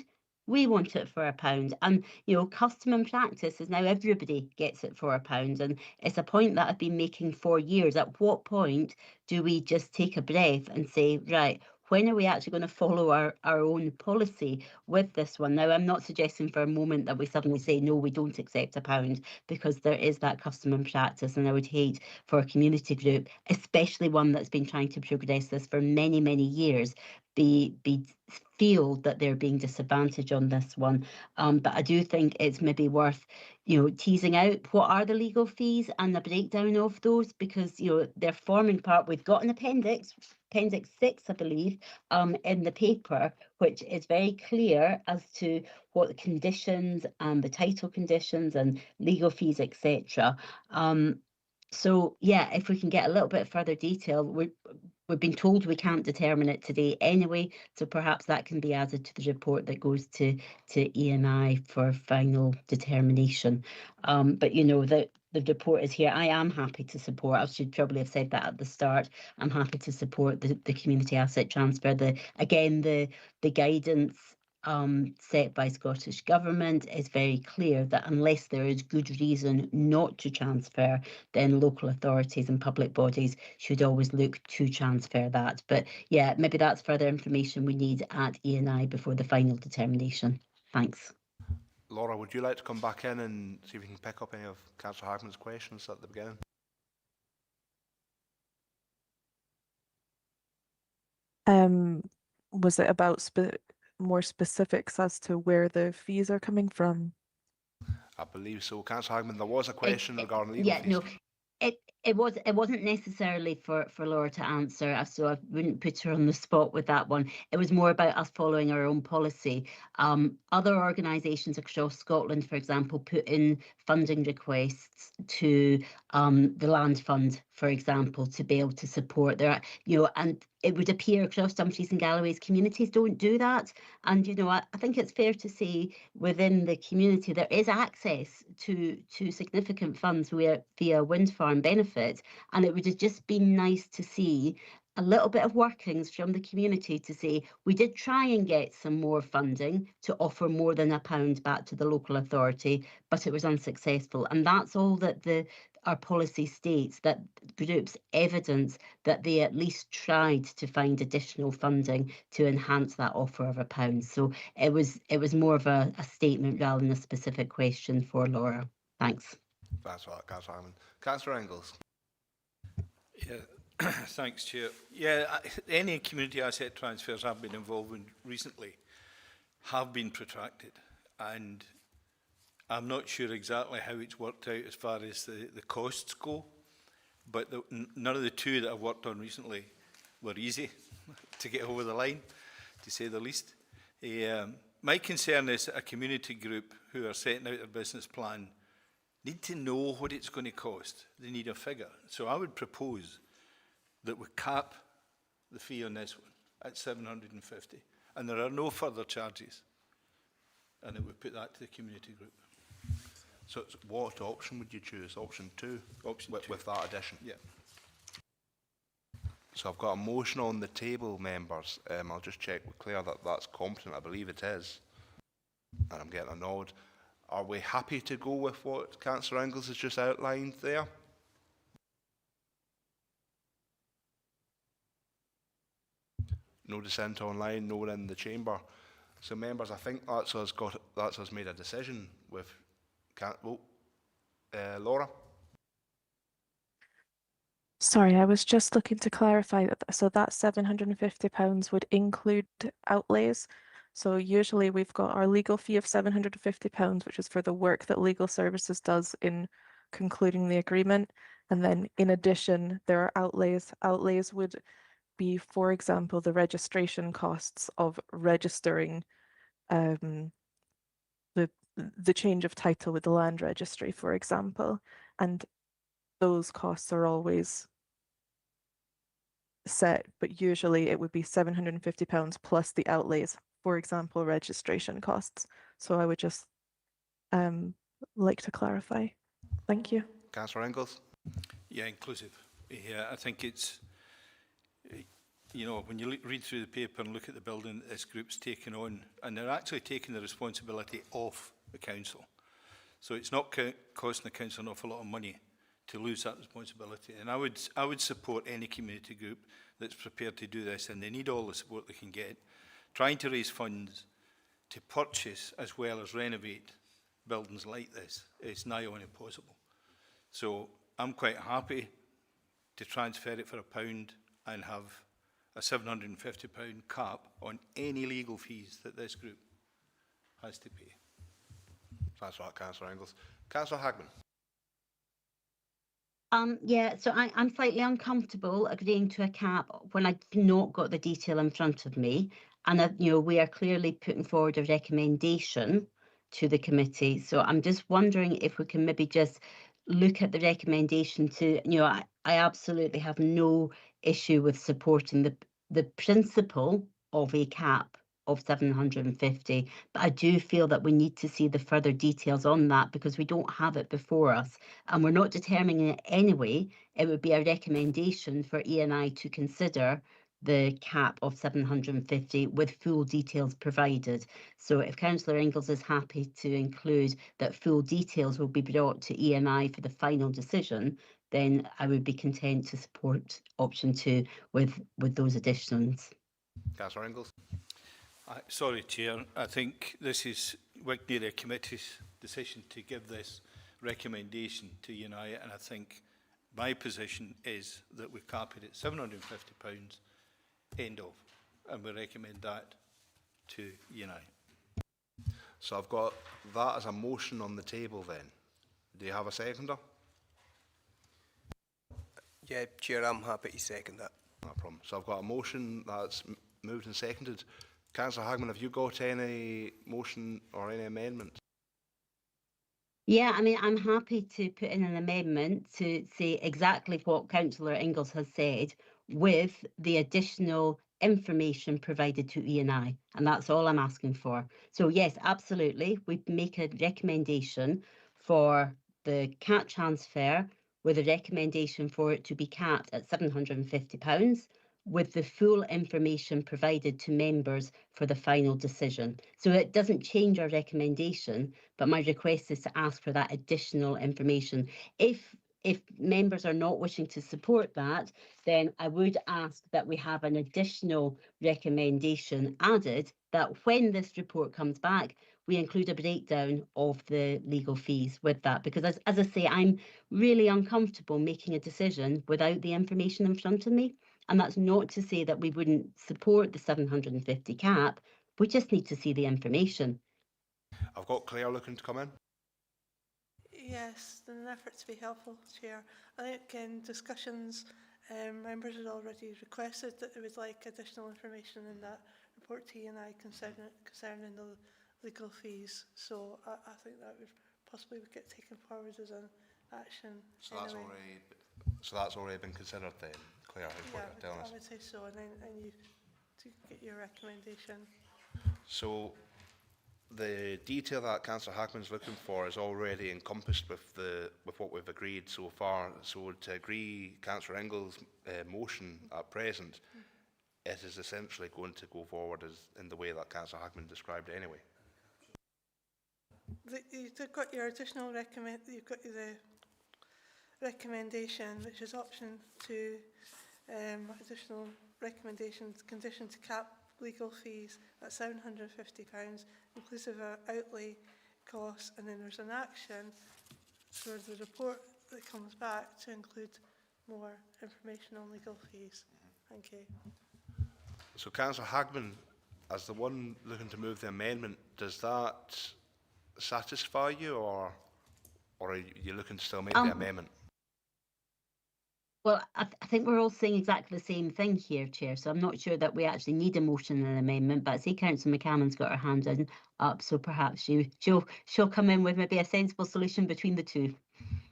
we want it for £1. And you know, custom and practice is now everybody gets it for £1. And it's a point that I've been making for years. At what point do we just take a breath and say, right, when are we actually going to follow our own policy with this one? Now, I'm not suggesting for a moment that we suddenly say, no, we don't accept £1, because there is that custom and practice. And I would hate for a community group, especially one that's been trying to progress this for many, many years, feel that they're being disadvantaged on this one. But I do think it's maybe worth, you know, teasing out what are the legal fees and the breakdown of those, because, you know, they're forming part. We've got an appendix 6, I believe, in the paper, which is very clear as to what the conditions and the title conditions and legal fees, etc. So yeah, if we can get a little bit further detail, we've been told we can't determine it today anyway, so perhaps that can be added to the report that goes to E&I for final determination. But you know, the report is here. I am happy to support, I should probably have said that at the start, I'm happy to support the community asset transfer. The guidance set by Scottish Government is very clear that unless there is good reason not to transfer, then local authorities and public bodies should always look to transfer that. But yeah, maybe that's further information we need at E&I before the final determination. Thanks. Laura, would you like to come back in and see if we can pick up any of Councillor Hagman's questions at the beginning? Was it about more specifics as to where the fees are coming from? I believe so. Councillor Hagman, there was a question regarding legal fees. No, it wasn't necessarily for Laura to answer, so I wouldn't put her on the spot with that one. It was more about us following our own policy. Other organisations across Scotland, for example, put in funding requests to the Land Fund, for example, to be able to support their, you know, and it would appear across Dumfries and Galloway's communities don't do that. And, you know, I think it's fair to say within the community there is access to significant funds via wind farm benefit. And it would have just been nice to see a little bit of workings from the community to say, we did try and get some more funding to offer more than £1 back to the local authority, but it was unsuccessful. And that's all that our policy states, that groups evidence that they at least tried to find additional funding to enhance that offer of £1. So it was more of a statement rather than a specific question for Laura. Thanks. That's right, Councillor Hagman. Councillor Engels. Yeah, thanks, Chair. Yeah, any community asset transfers I've been involved in recently have been protracted, and I'm not sure exactly how it's worked out as far as the costs go, but none of the two that I've worked on recently were easy to get over the line, to say the least. My concern is that a community group who are setting out their business plan need to know what it's going to cost. They need a figure. So I would propose that we cap the fee on this one at 750, and there are no further charges, and it would put that to the community group. So what option would you choose? Option 2? Option 2. With that addition? Yeah. So I've got a motion on the table, members. I'll just check with Claire that that's competent. I believe it is. And I'm getting a nod. Are we happy to go with what Councillor Ingalls has just outlined there? No dissent online, no one in the chamber. So members, I think that's us made a decision with Laura. Sorry, I was just looking to clarify that. So that £750 would include outlays. So usually we've got our legal fee of £750, which is for the work that legal services does in concluding the agreement. And then in addition, there are outlays. Outlays would be, for example, the registration costs of registering the change of title with the land registry, for example. And those costs are always set, but usually it would be £750 plus the outlays, for example, registration costs. So I would just like to clarify. Thank you. Councillor Ingalls. Yeah, inclusive. Yeah, I think it's, you know, when you read through the paper and look at the building that this group's taken on, and they're actually taking the responsibility off the council. So it's not costing the council an awful lot of money to lose that responsibility. And I would support any community group that's prepared to do this, and they need all the support they can get. Trying to raise funds to purchase as well as renovate buildings like this is nigh on impossible. So I'm quite happy to transfer it for £1 and have a £750 cap on any legal fees that this group has to pay. Thanks for that, Councillor Ingalls. Councillor Hagman. Yeah, so I'm slightly uncomfortable agreeing to a cap when I've not got the detail in front of me. And, you know, we are clearly putting forward a recommendation to the committee. So I'm just wondering if we can maybe just look at the recommendation to, you know, I absolutely have no issue with supporting the principle of a cap of 750, but I do feel that we need to see the further details on that because we don't have it before us and we're not determining it anyway. It would be a recommendation for ENI to consider the cap of 750 with full details provided. So if Councillor Ingalls is happy to include that full details will be brought to ENI for the final decision, then I would be content to support option 2 with those additions. Councillor Ingalls. Sorry, Chair. I think this is Wigtownshire Committee's decision to give this recommendation to UNI, and I think my position is that we cap it at £750, end of, and we recommend that to UNI. So I've got that as a motion on the table then. Do you have a seconder? Yeah, Chair, I'm happy to second that. No problem. So I've got a motion that's moved and seconded. Councillor Hagman, have you got any motion or any amendment? Yeah, I mean, I'm happy to put in an amendment to say exactly what Councillor Ingalls has said with the additional information provided to ENI, and that's all I'm asking for. So yes, absolutely, we make a recommendation for the CAT transfer with a recommendation for it to be capped at £750 with the full information provided to members for the final decision. So it doesn't change our recommendation, but my request is to ask for that additional information. If members are not wishing to support that, then I would ask that we have an additional recommendation added that when this report comes back, we include a breakdown of the legal fees with that. Because as I say, I'm really uncomfortable making a decision without the information in front of me. And that's not to say that we wouldn't support the 750 cap. We just need to see the information. I've got Claire looking to come in. Yes, in an effort to be helpful, Chair. I think in discussions, members had already requested that they would like additional information in that report to ENI concerning the legal fees. So I think that would possibly get taken forward as an action. So anyway. that's already been considered then, Claire, is what you're telling us. I would say so, and then you to get your recommendation. So the detail that Councillor Hackman's looking for is already encompassed with what we've agreed so far. So to agree Councillor Ingall's motion at present, it is essentially going to go forward as in the way that Councillor Hackman described it anyway. You've got your additional you've got the recommendation, which is option 2, additional recommendations, condition to cap legal fees at £750, inclusive of outlay costs, and then there's an action for the report that comes back to include more information on legal fees. Thank you. So Councillor Hackman, as the one looking to move the amendment, does that satisfy you, or are you looking to still make the amendment? Well, I think we're all saying exactly the same thing here, Chair, so I'm not sure that we actually need a motion and an amendment, but I see Councillor McCammon's got her hand up, so perhaps she'll come in with maybe a sensible solution between the two.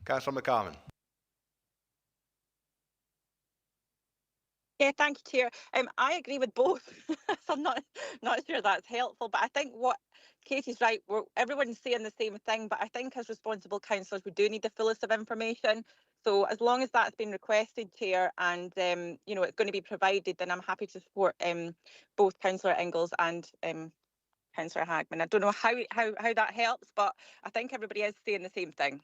Councillor McCammon. Yeah, thank you, Chair. I agree with both. So I'm not sure that's helpful, but I think what Katie's right, everyone's saying the same thing, but I think as responsible councillors, we do need the fullest of information. So as long as that's been requested, Chair, and you know, it's going to be provided, then I'm happy to support both Councillor Ingalls and Councillor Hagman. I don't know how that helps, but I think everybody is saying the same thing.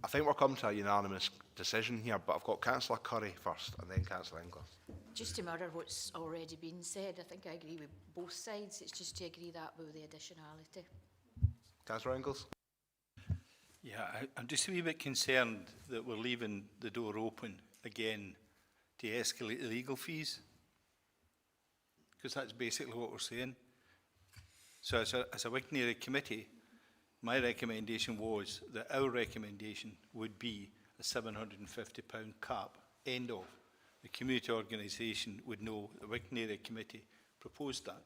I think we're coming to a unanimous decision here, but I've got Councillor Curry first and then Councillor Inglis. Just to mirror what's already been said, I think I agree with both sides. It's just to agree that with the additionality. Councillor Inglis? Yeah, I'm just a wee bit concerned that we're leaving the door open again to escalate the legal fees, because that's basically what we're saying. So as a Wigtownshire committee, my recommendation was that our recommendation would be a £750 cap, end of. The community organisation would know the Wigtownshire committee proposed that.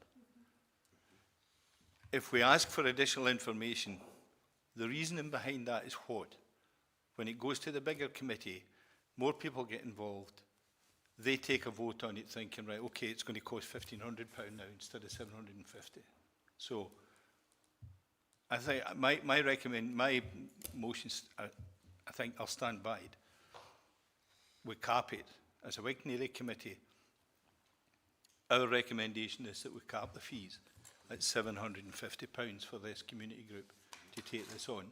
If we ask for additional information, the reasoning behind that is what? When it goes to the bigger committee, more people get involved. They take a vote on it thinking, right, okay, it's going to cost £1,500 now instead of £750. So I think my motions, I think I'll stand by it. We cap it. As a Wigtownshire committee, our recommendation is that we cap the fees at £750 for this community group to take this on.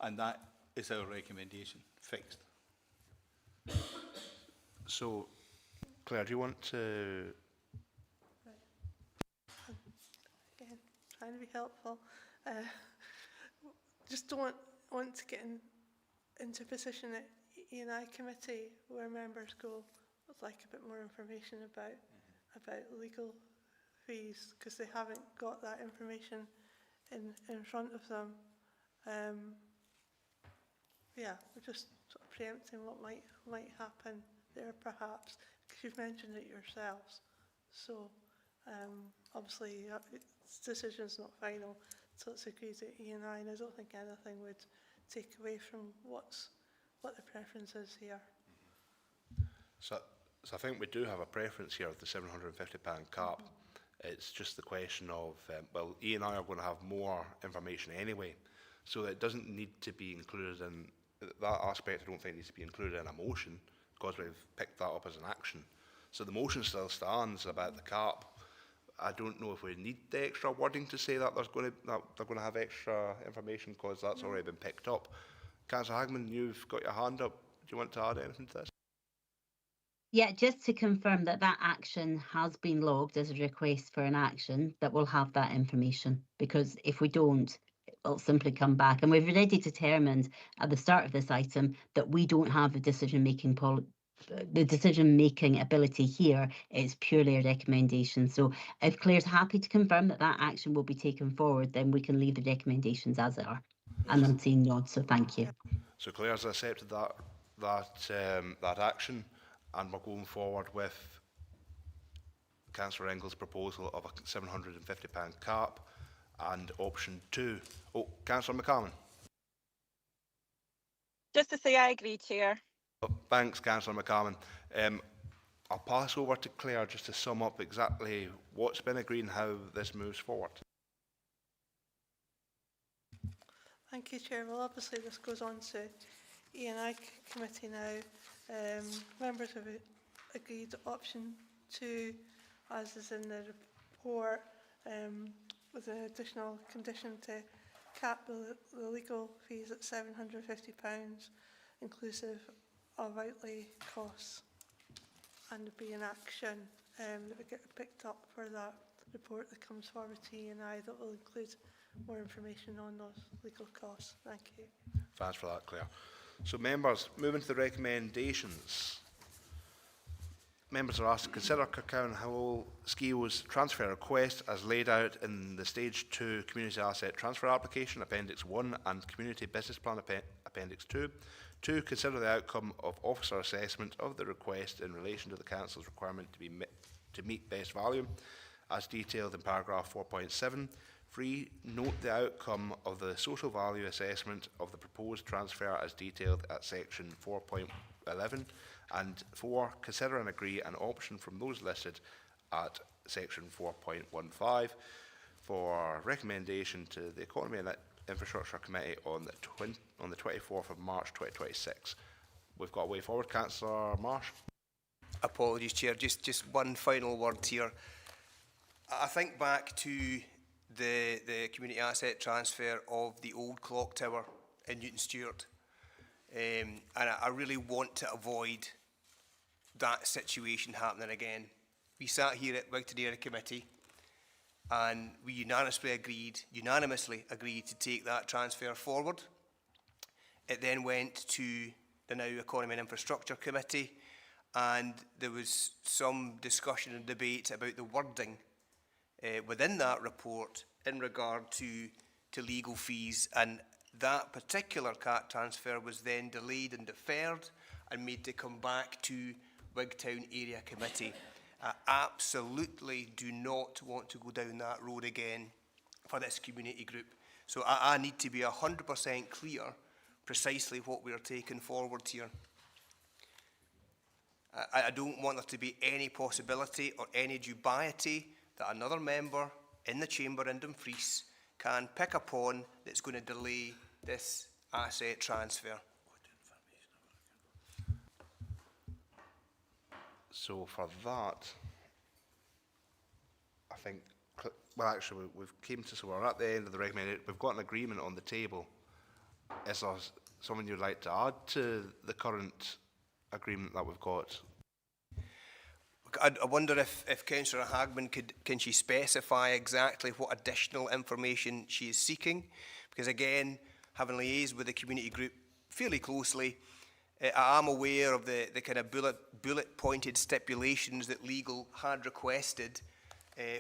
And that is our recommendation, fixed. So, Claire, do you want to... Again, trying to be helpful. Just don't want to get into a position at E&I committee where members go with like a bit more information about legal fees, because they haven't got that information in front of them. Yeah, we're just sort of preempting what might happen there, perhaps, because you've mentioned it yourselves. So obviously this decision's not final till it's agreed at E&I, and I don't think anything would take away from what the preference is here. So I think we do have a preference here of the £750 cap. It's just the question of, well, E&I are going to have more information anyway, so that it doesn't need to be included in, that aspect I don't think needs to be included in a motion, because we've picked that up as an action. So the motion still stands about the cap. I don't know if we need the extra wording to say that they're going to have extra information, because that's already been picked up. Councillor Hagman, you've got your hand up. Do you want to add anything to this? Yeah, just to confirm that action has been logged as a request for an action, that we'll have that information, because if we don't, it'll simply come back. And we've already determined at the start of this item that we don't have a decision-making ability here. It's purely a recommendation. So if Claire's happy to confirm that action will be taken forward, then we can leave the recommendations as they are. And I'm seeing nods, so thank you. So Claire's accepted that action, and we're going forward with Councillor Ingall's proposal of a £750 cap and option 2. Oh, Councillor McCarman. Just to say I agree, Chair. Oh, thanks, Councillor McCarman. I'll pass over to Claire just to sum up exactly what's been agreed and how this moves forward. Thank you, Chair. Well, obviously this goes on to E&I committee now. Members have agreed option 2, as is in the report, with an additional condition to cap the legal fees at £750, inclusive of outlay costs, and to be an action that would get picked up for that report that comes forward to E&I that will include more information on those legal costs. Thank you. Thanks for that, Claire. So members, moving to the recommendations. Members are asked to consider Kirkcaldy Hall Skio's transfer request as laid out in the Stage 2 Community Asset Transfer Application, Appendix 1, and Community Business Plan Appendix 2. 2. Consider the outcome of officer assessment of the request in relation to the Council's requirement to meet best value, as detailed in paragraph 4.7. 3. Note the outcome of the social value assessment of the proposed transfer as detailed at section 4.11. And 4. Consider and agree an option from those listed at section 4.15 for recommendation to the Economy and Infrastructure Committee on the 24th of March 2026. We've got a way forward. Councillor Marsh. Apologies, Chair. Just one final word here. I think back to the community asset transfer of the old clock tower in Newton Stewart. And I really want to avoid that situation happening again. We sat here at Wigtownshire Committee and we unanimously agreed to take that transfer forward. It then went to the now Economy and Infrastructure Committee, and there was some discussion and debate about the wording within that report in regard to legal fees, and that particular CAT transfer was then delayed and deferred and made to come back to Wigtown Area Committee. I absolutely do not want to go down that road again for this community group. So I need to be 100% clear precisely what we are taking forward here. I don't want there to be any possibility or any dubiety that another member in the chamber in Dumfries can pick upon that's going to delay this asset transfer. So for that, I think, well, actually, we've came to, so we're at the end of the recommendation. We've got an agreement on the table. Is there something you'd like to add to the current agreement that we've got? I wonder if Councillor Hagman can she specify exactly what additional information she is seeking? Because again, having liaised with the community group fairly closely, I am aware of the kind of bullet-pointed stipulations that legal had requested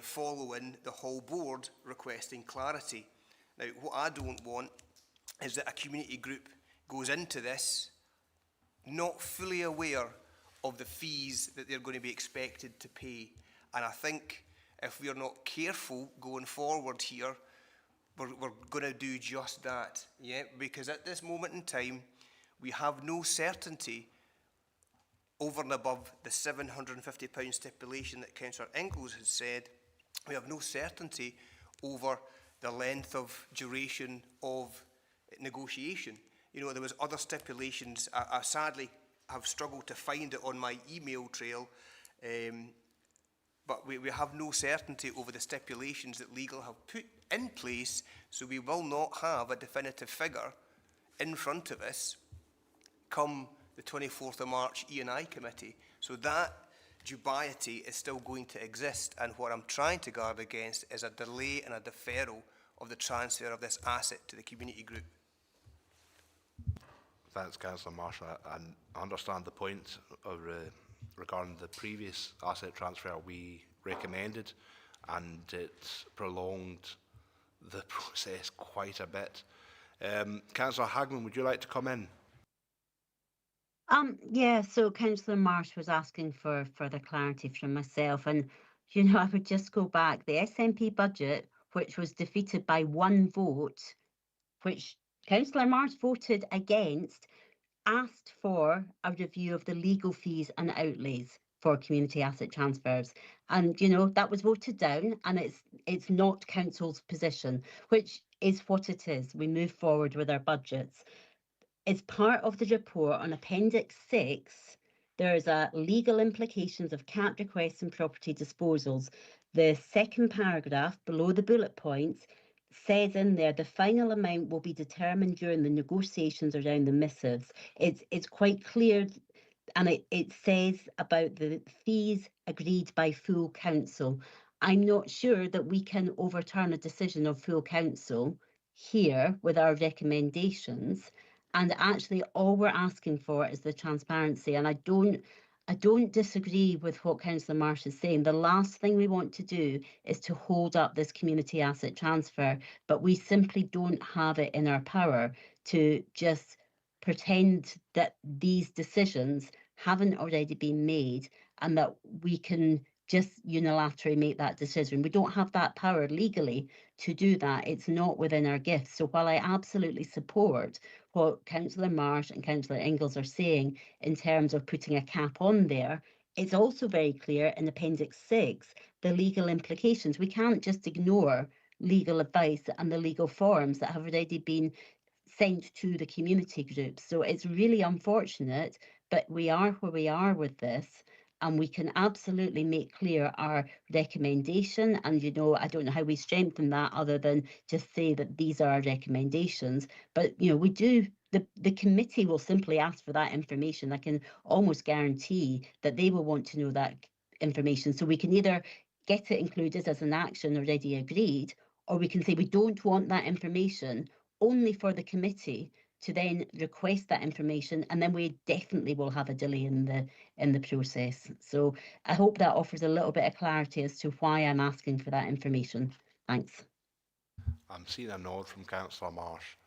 following the whole board requesting clarity. Now, what I don't want is that a community group goes into this not fully aware of the fees that they're going to be expected to pay. And I think if we're not careful going forward here, we're going to do just that. Yeah, because at this moment in time, we have no certainty over and above the £750 stipulation that Councillor Ingalls has said. We have no certainty over the length of duration of negotiation. You know, there was other stipulations. I sadly have struggled to find it on my email trail, but we have no certainty over the stipulations that legal have put in place, so we will not have a definitive figure in front of us come the 24th of March E&I committee. So that dubiety is still going to exist, and what I'm trying to guard against is a delay and a deferral of the transfer of this asset to the community group. Thanks, Councillor Marshall. I understand the point of, regarding the previous asset transfer we recommended, and it prolonged the process quite a bit. Councillor Hagman, would you like to come in? Yeah, so Councillor Marsh was asking for further clarity from myself, and you know, I would just go back. The SNP budget, which was defeated by one vote, which Councillor Marsh voted against, asked for a review of the legal fees and outlays. for community asset transfers. And, you know, that was voted down, and it's not council's position, which is what it is. We move forward with our budgets. As part of the report on Appendix 6, there's a legal implications of CAT requests and property disposals. The second paragraph below the bullet points says in there the final amount will be determined during the negotiations around the missives. It's quite clear, and it says about the fees agreed by full council. I'm not sure that we can overturn a decision of full council here with our recommendations. And actually all we're asking for is the transparency. And I don't disagree with what Councillor Marsh is saying. The last thing we want to do is to hold up this community asset transfer, but we simply don't have it in our power to just pretend that these decisions haven't already been made and that we can just unilaterally make that decision. We don't have that power legally to do that. It's not within our gifts. So while I absolutely support what Councillor Marsh and Councillor Ingalls are saying in terms of putting a cap on there, it's also very clear in Appendix 6, the legal implications. We can't just ignore legal advice and the legal forms that have already been sent to the community groups. So it's really unfortunate, but we are where we are with this. And we can absolutely make clear our recommendation. And, you know, I don't know how we strengthen that other than just say that these are our recommendations. But, you know, we do, the committee will simply ask for that information. I can almost guarantee that they will want to know that information. So we can either get it included as an action already agreed, or we can say we don't want that information only for the committee to then request that information, and then we definitely will have a delay in the process. So I hope that offers a little bit of clarity as to why I'm asking for that information. Thanks. I'm seeing a nod from Councillor Marsh.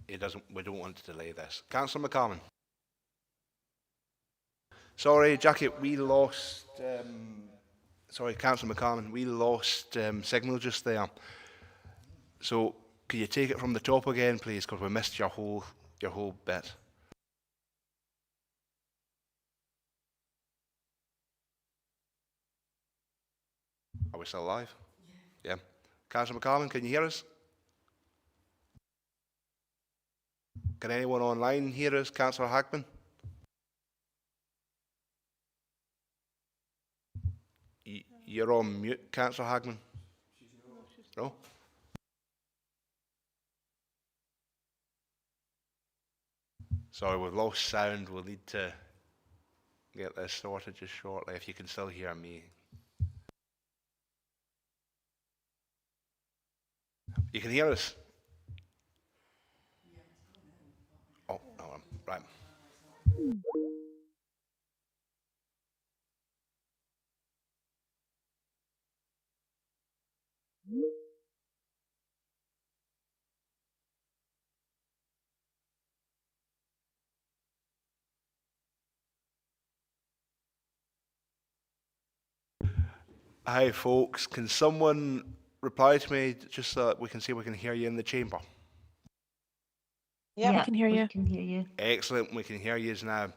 We don't want to delay this. Councillor McCarman. Sorry, Jackie, we lost. Sorry, Councillor McCarman, we lost signal just there. So could you take it from the top again, please, because we missed your whole bit. Are we still live? Yeah. Councillor McCarman, can you hear us? Can anyone online hear us? Councillor Hackman? You're on mute, Councillor Hackman. No? Sorry, we've lost sound. We'll need to get this sorted just shortly, if you can still hear me. You can hear us? Oh, no, right. Hi, folks. Can someone reply to me just so that we can see we can hear you in the chamber? Yeah, we can hear you. We can hear you. Excellent. We can hear you now.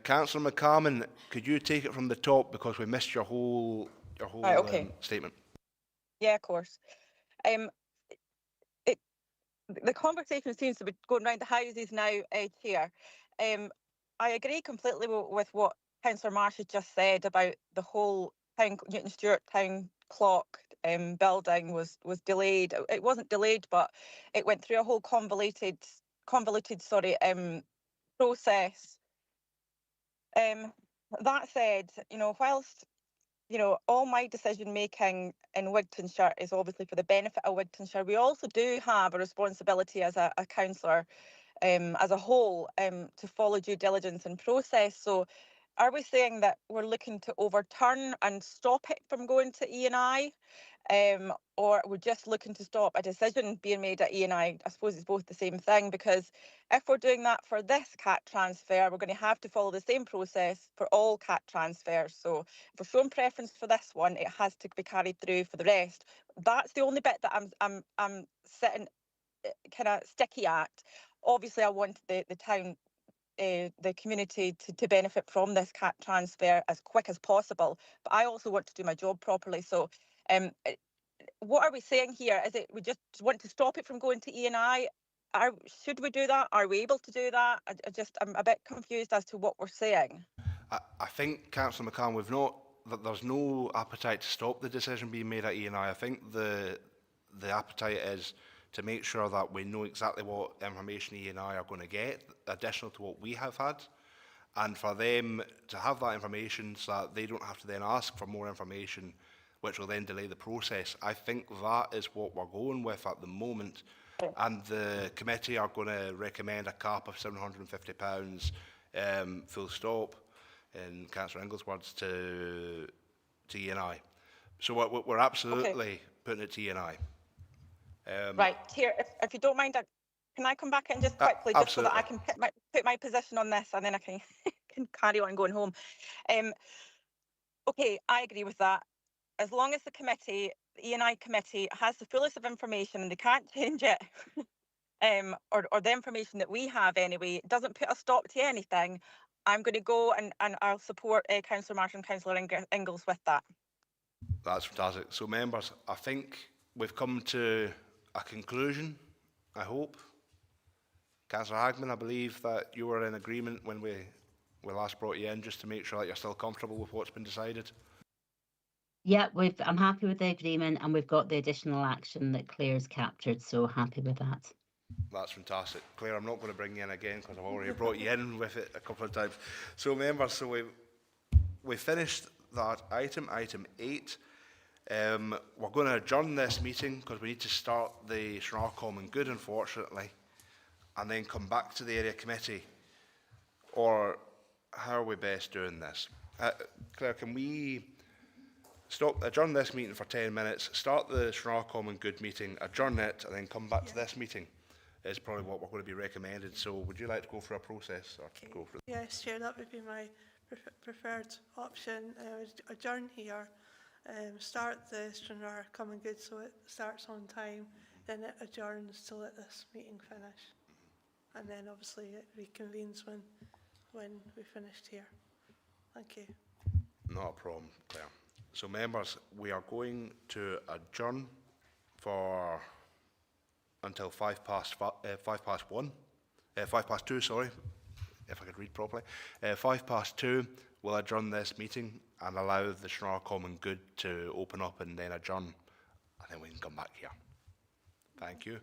Councillor McCarman, could you take it from the top because we missed your whole Right, okay. statement? Yeah, of course. The conversation seems to be going round the houses now, Chair. I agree completely with what Councillor Marsh has just said about the whole Newton Stewart Town Clock building was delayed. It wasn't delayed, but it went through a whole convoluted process. That said, you know, whilst you know, all my decision making in Wigtownshire is obviously for the benefit of Wigtownshire, we also do have a responsibility as a councillor as a whole to follow due diligence and process. So are we saying that we're looking to overturn and stop it from going to E&I? Or we're just looking to stop a decision being made at E&I? I suppose it's both the same thing, because if we're doing that for this CAT transfer, we're going to have to follow the same process for all CAT transfers. So if we're showing preference for this one, it has to be carried through for the rest. That's the only bit that I'm sitting kind of sticky at. Obviously, I want the town the community to benefit from this cat transfer as quick as possible. But I also want to do my job properly. So what are we saying here? Is it we just want to stop it from going to E&I? Should we do that? Are we able to do that? I'm a bit confused as to what we're saying. I think, Councillor McCann, there's no appetite to stop the decision being made at E&I. I think the appetite is to make sure that we know exactly what information E&I are going to get, additional to what we have had, and for them to have that information so that they don't have to then ask for more information, which will then delay the process. I think that is what we're going with at the moment. And the committee are going to recommend a cap of £750, full stop, in Councillor Ingall's words, to E&I. So we're absolutely putting it to E&I. Right, here, if you don't mind, can I come back in just quickly, just so that I can put my position on this, and then I can, can carry on going home. Okay, I agree with that. As long as the committee, the E&I committee, has the fullest of information and they can't change it, or the information that we have anyway, doesn't put a stop to anything, I'm going to go and I'll support Councillor Marshall and Councillor Ingalls with that. That's fantastic. So members, I think we've come to a conclusion, I hope. Councillor Hagman, I believe that you were in agreement when we last brought you in, just to make sure that you're still comfortable with what's been decided. Yeah, I'm happy with the agreement, and we've got the additional action that Claire's captured, so happy with that. That's fantastic. Claire, I'm not going to bring you in again because I've already brought you in with it a couple of times. So members, we finished that item 8. We're going to adjourn this meeting because we need to start the Stranraer Common Good, unfortunately, and then come back to the area committee. Or how are we best doing this? Claire, can we adjourn this meeting for 10 minutes, start the Stranraer Common Good meeting, adjourn it, and then come back to this meeting? Is probably what we're going to be recommended. So would you like to go through a process or go for it? Yes, Chair, that would be my preferred option. Adjourn here, start the Stranraer Common Good so it starts on time, then it adjourns to let this meeting finish. And then obviously it reconvenes when we finished here. Thank you. Not a problem, Claire. So members, we are going to adjourn for until 2, sorry, if I could read properly. 2:05, we'll adjourn this meeting and allow the Stranraer Common Good to open up and then adjourn, and then we can come back here. Thank you.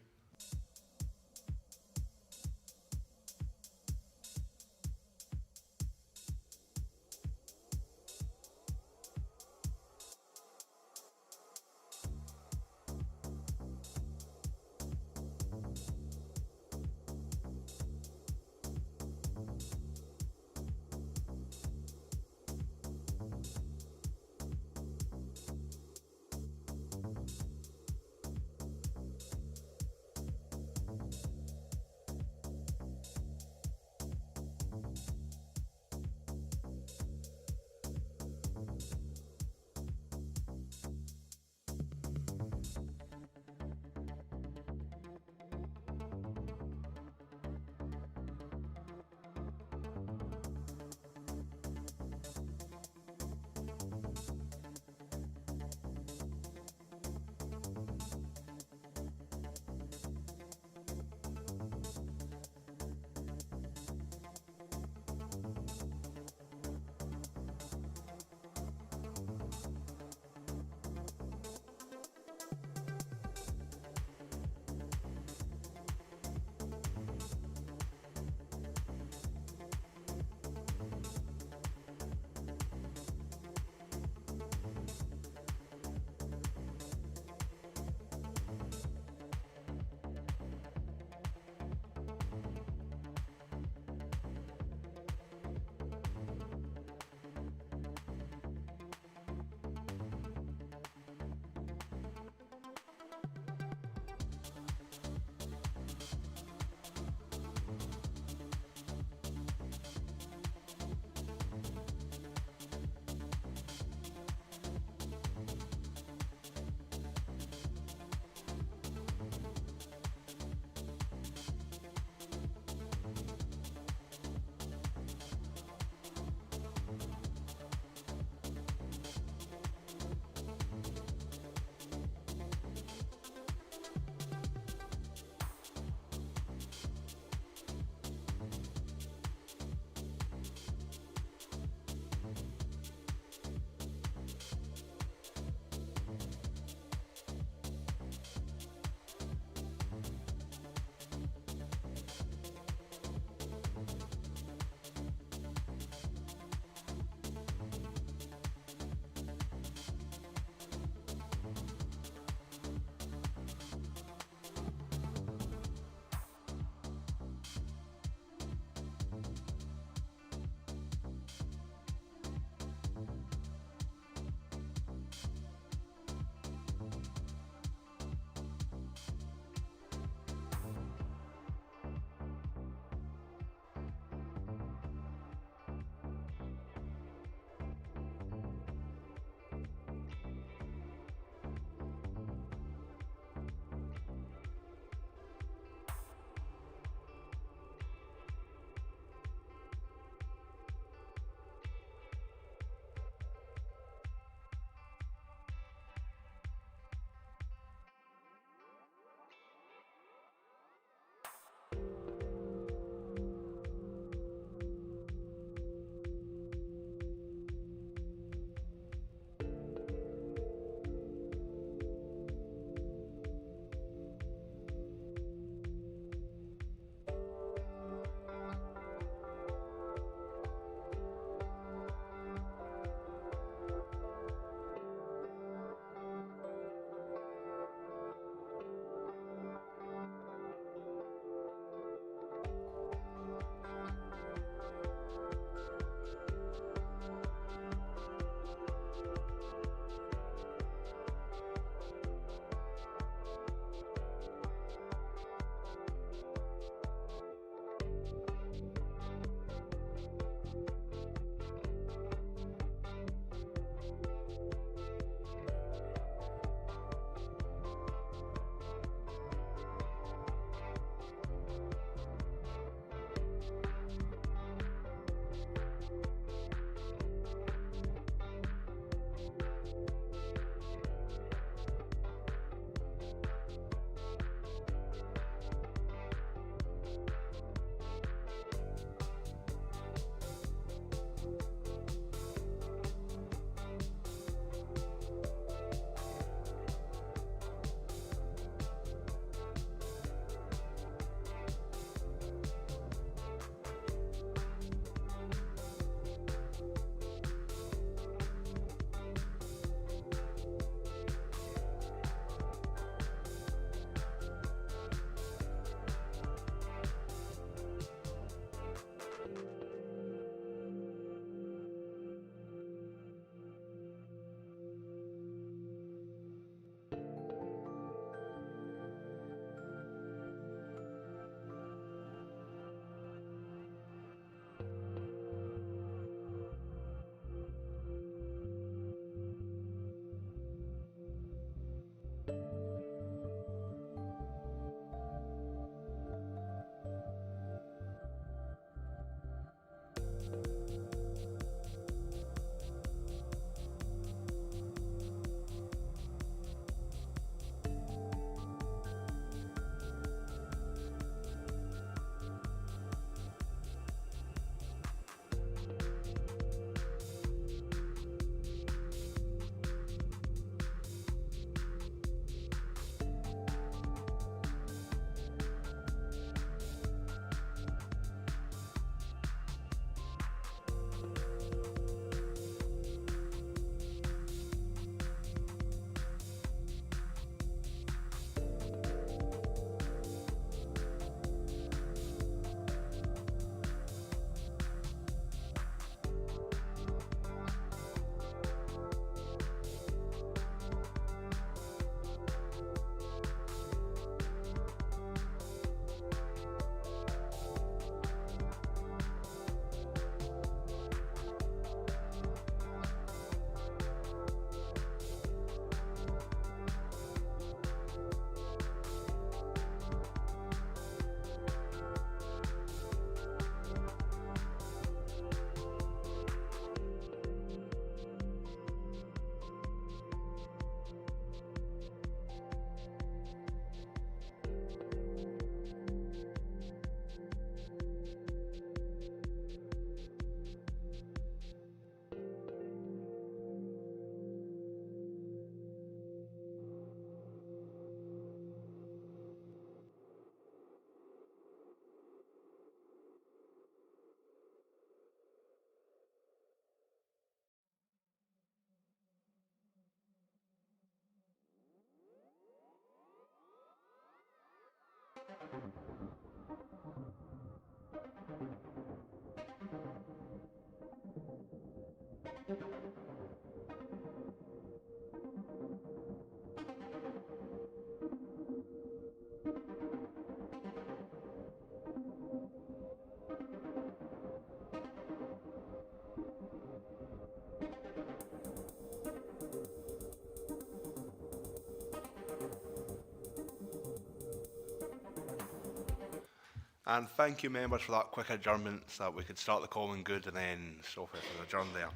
And thank you, members, for that quick adjournment so that we could start the common good and then stop it and adjourn there.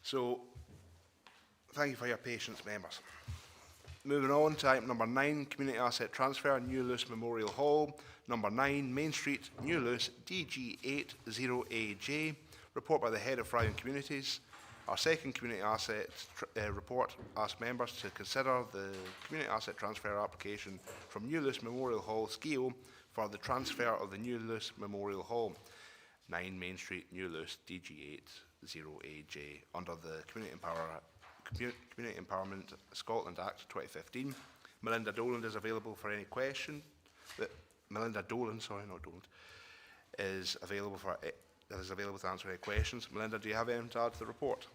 So, thank you for your patience, members. Moving on to item number 9, Community Asset Transfer, New Luce Memorial Hall. Number 9, Main Street, New Luce, DG80AJ. Report by the Head of Friday Communities. Our second Community Asset report asks members to consider the Community Asset Transfer application from New Luce Memorial Hall, SCIO, for the transfer of the New Luce Memorial Hall, 9 Main Street, New Luce, DG80AJ, under the Community Empowerment Scotland Act 2015. Melinda Doland is available for any question. Melinda Dolan, sorry, not Doland, is available to answer any questions. Melinda, do you have anything to add to the report?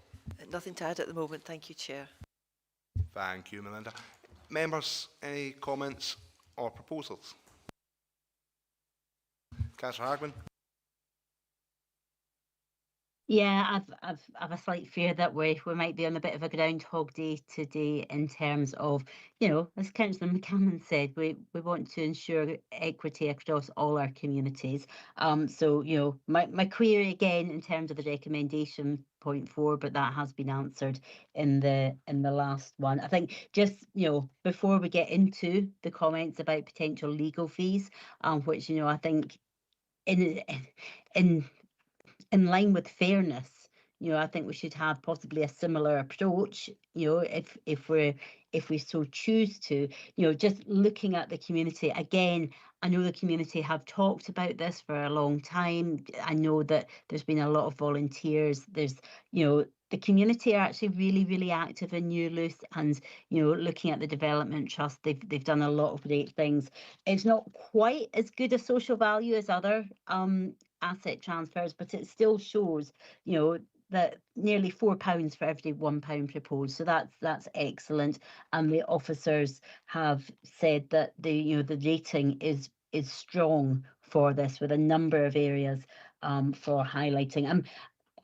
Nothing to add at the moment, thank you, Chair. Thank you, Melinda. Members, any comments or proposals? Councillor Hagman. Yeah, I've a slight fear that we might be on a bit of a groundhog day today in terms of, you know, as Councillor McCammon said, we want to ensure equity across all our communities. So, you know, my query again in terms of the recommendation point 4, but that has been answered in the last one. I think just, you know, before we get into the comments about potential legal fees, which, you know, I think in line with fairness, you know, I think we should have possibly a similar approach, you know, if we so choose to, you know, just looking at the community. Again, I know the community have talked about this for a long time. I know that there's been a lot of volunteers. There's, you know, the community are actually really, really active in New Luce, and, you know, looking at the Development Trust, they've done a lot of great things. It's not quite as good a social value as other asset transfers, but it still shows, you know, that nearly £4 for every £1 proposed. So that's excellent. And the officers have said that the rating is strong for this, with a number of areas for highlighting.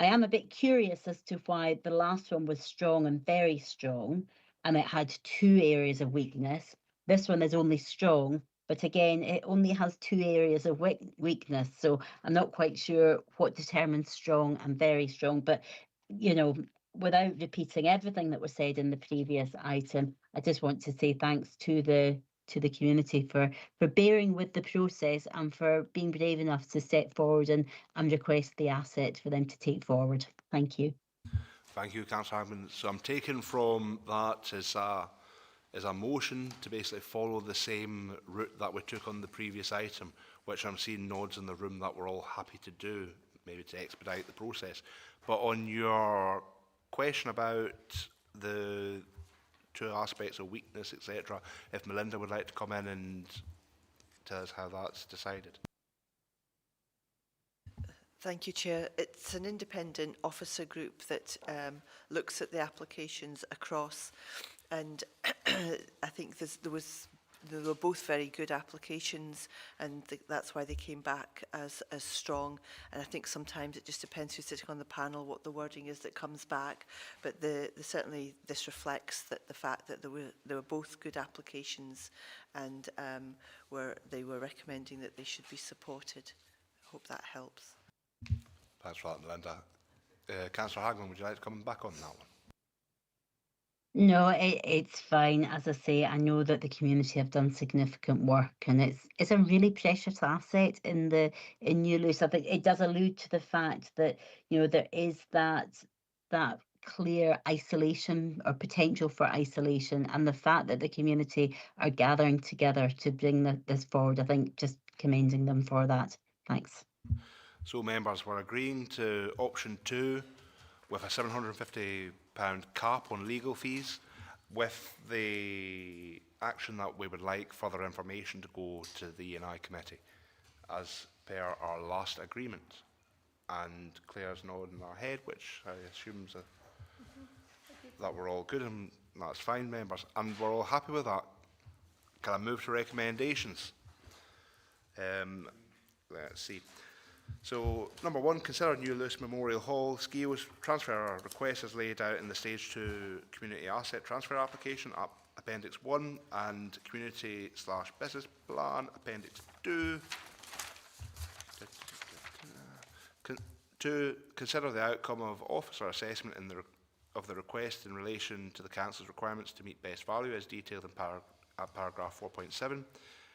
I am a bit curious as to why the last one was strong and very strong, and it had 2 areas of weakness. This one is only strong, but again, it only has 2 areas of weakness. So I'm not quite sure what determines strong and very strong. But, you know, without repeating everything that was said in the previous item, I just want to say thanks to the community for bearing with the process and for being brave enough to step forward and request the asset for them to take forward. Thank you. Thank you, Councillor Hagman. So I'm taking from that as a motion to basically follow the same route that we took on the previous item, which I'm seeing nods in the room that we're all happy to do, maybe to expedite the process. But on your question about the 2 aspects of weakness, etc., if Melinda would like to come in and tell us how that's decided. Thank you, Chair. It's an independent officer group that looks at the applications across, and I think they were both very good applications, and that's why they came back as strong. And I think sometimes it just depends who's sitting on the panel, what the wording is that comes back. But certainly this reflects the fact that they were both good applications, and they were recommending that they should be supported. I hope that helps. Thanks for that, Melinda. Councillor Hagman, would you like to come back on that one? No, it's fine. As I say, I know that the community have done significant work, and it's a really precious asset in New Luce. I think it does allude to the fact that, you know, there is that clear isolation or potential for isolation, and the fact that the community are gathering together to bring this forward, I think just commending them for that. Thanks. So members, we're agreeing to option 2 with a £750 cap on legal fees, with the action that we would like further information to go to the E&I committee, as per our last agreement. And Claire's nodding her head, which I assume that we're all good, and that's fine, members. And we're all happy with that. Can I move to recommendations? Let's see. So, number 1, consider New Luce Memorial Hall skills transfer request as laid out in the Stage 2 Community Asset Transfer Application, Appendix 1, and Community/Business Plan, Appendix 2. To consider the outcome of officer assessment of the request in relation to the Council's requirements to meet best value as detailed in paragraph 4.7.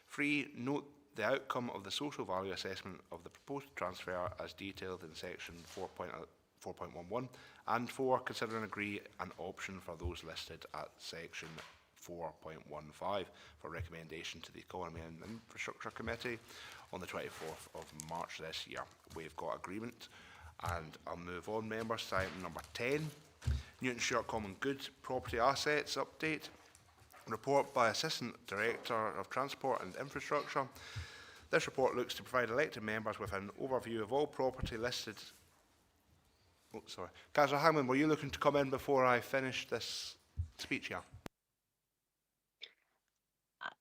3. Note the outcome of the social value assessment of the proposed transfer as detailed in section 4.11, and 4. Consider and agree an option for those listed at section 4.15 for recommendation to the Economy and Infrastructure Committee on the 24th of March this year. We've got agreement, and I'll move on, members, to item number 10, Wigtownshire Common Good Property Assets Update. Report by Assistant Director of Transport and Infrastructure. This report looks to provide elected members with an overview of all property listed. Oh, sorry. Councillor Hagman, were you looking to come in before I finish this speech here?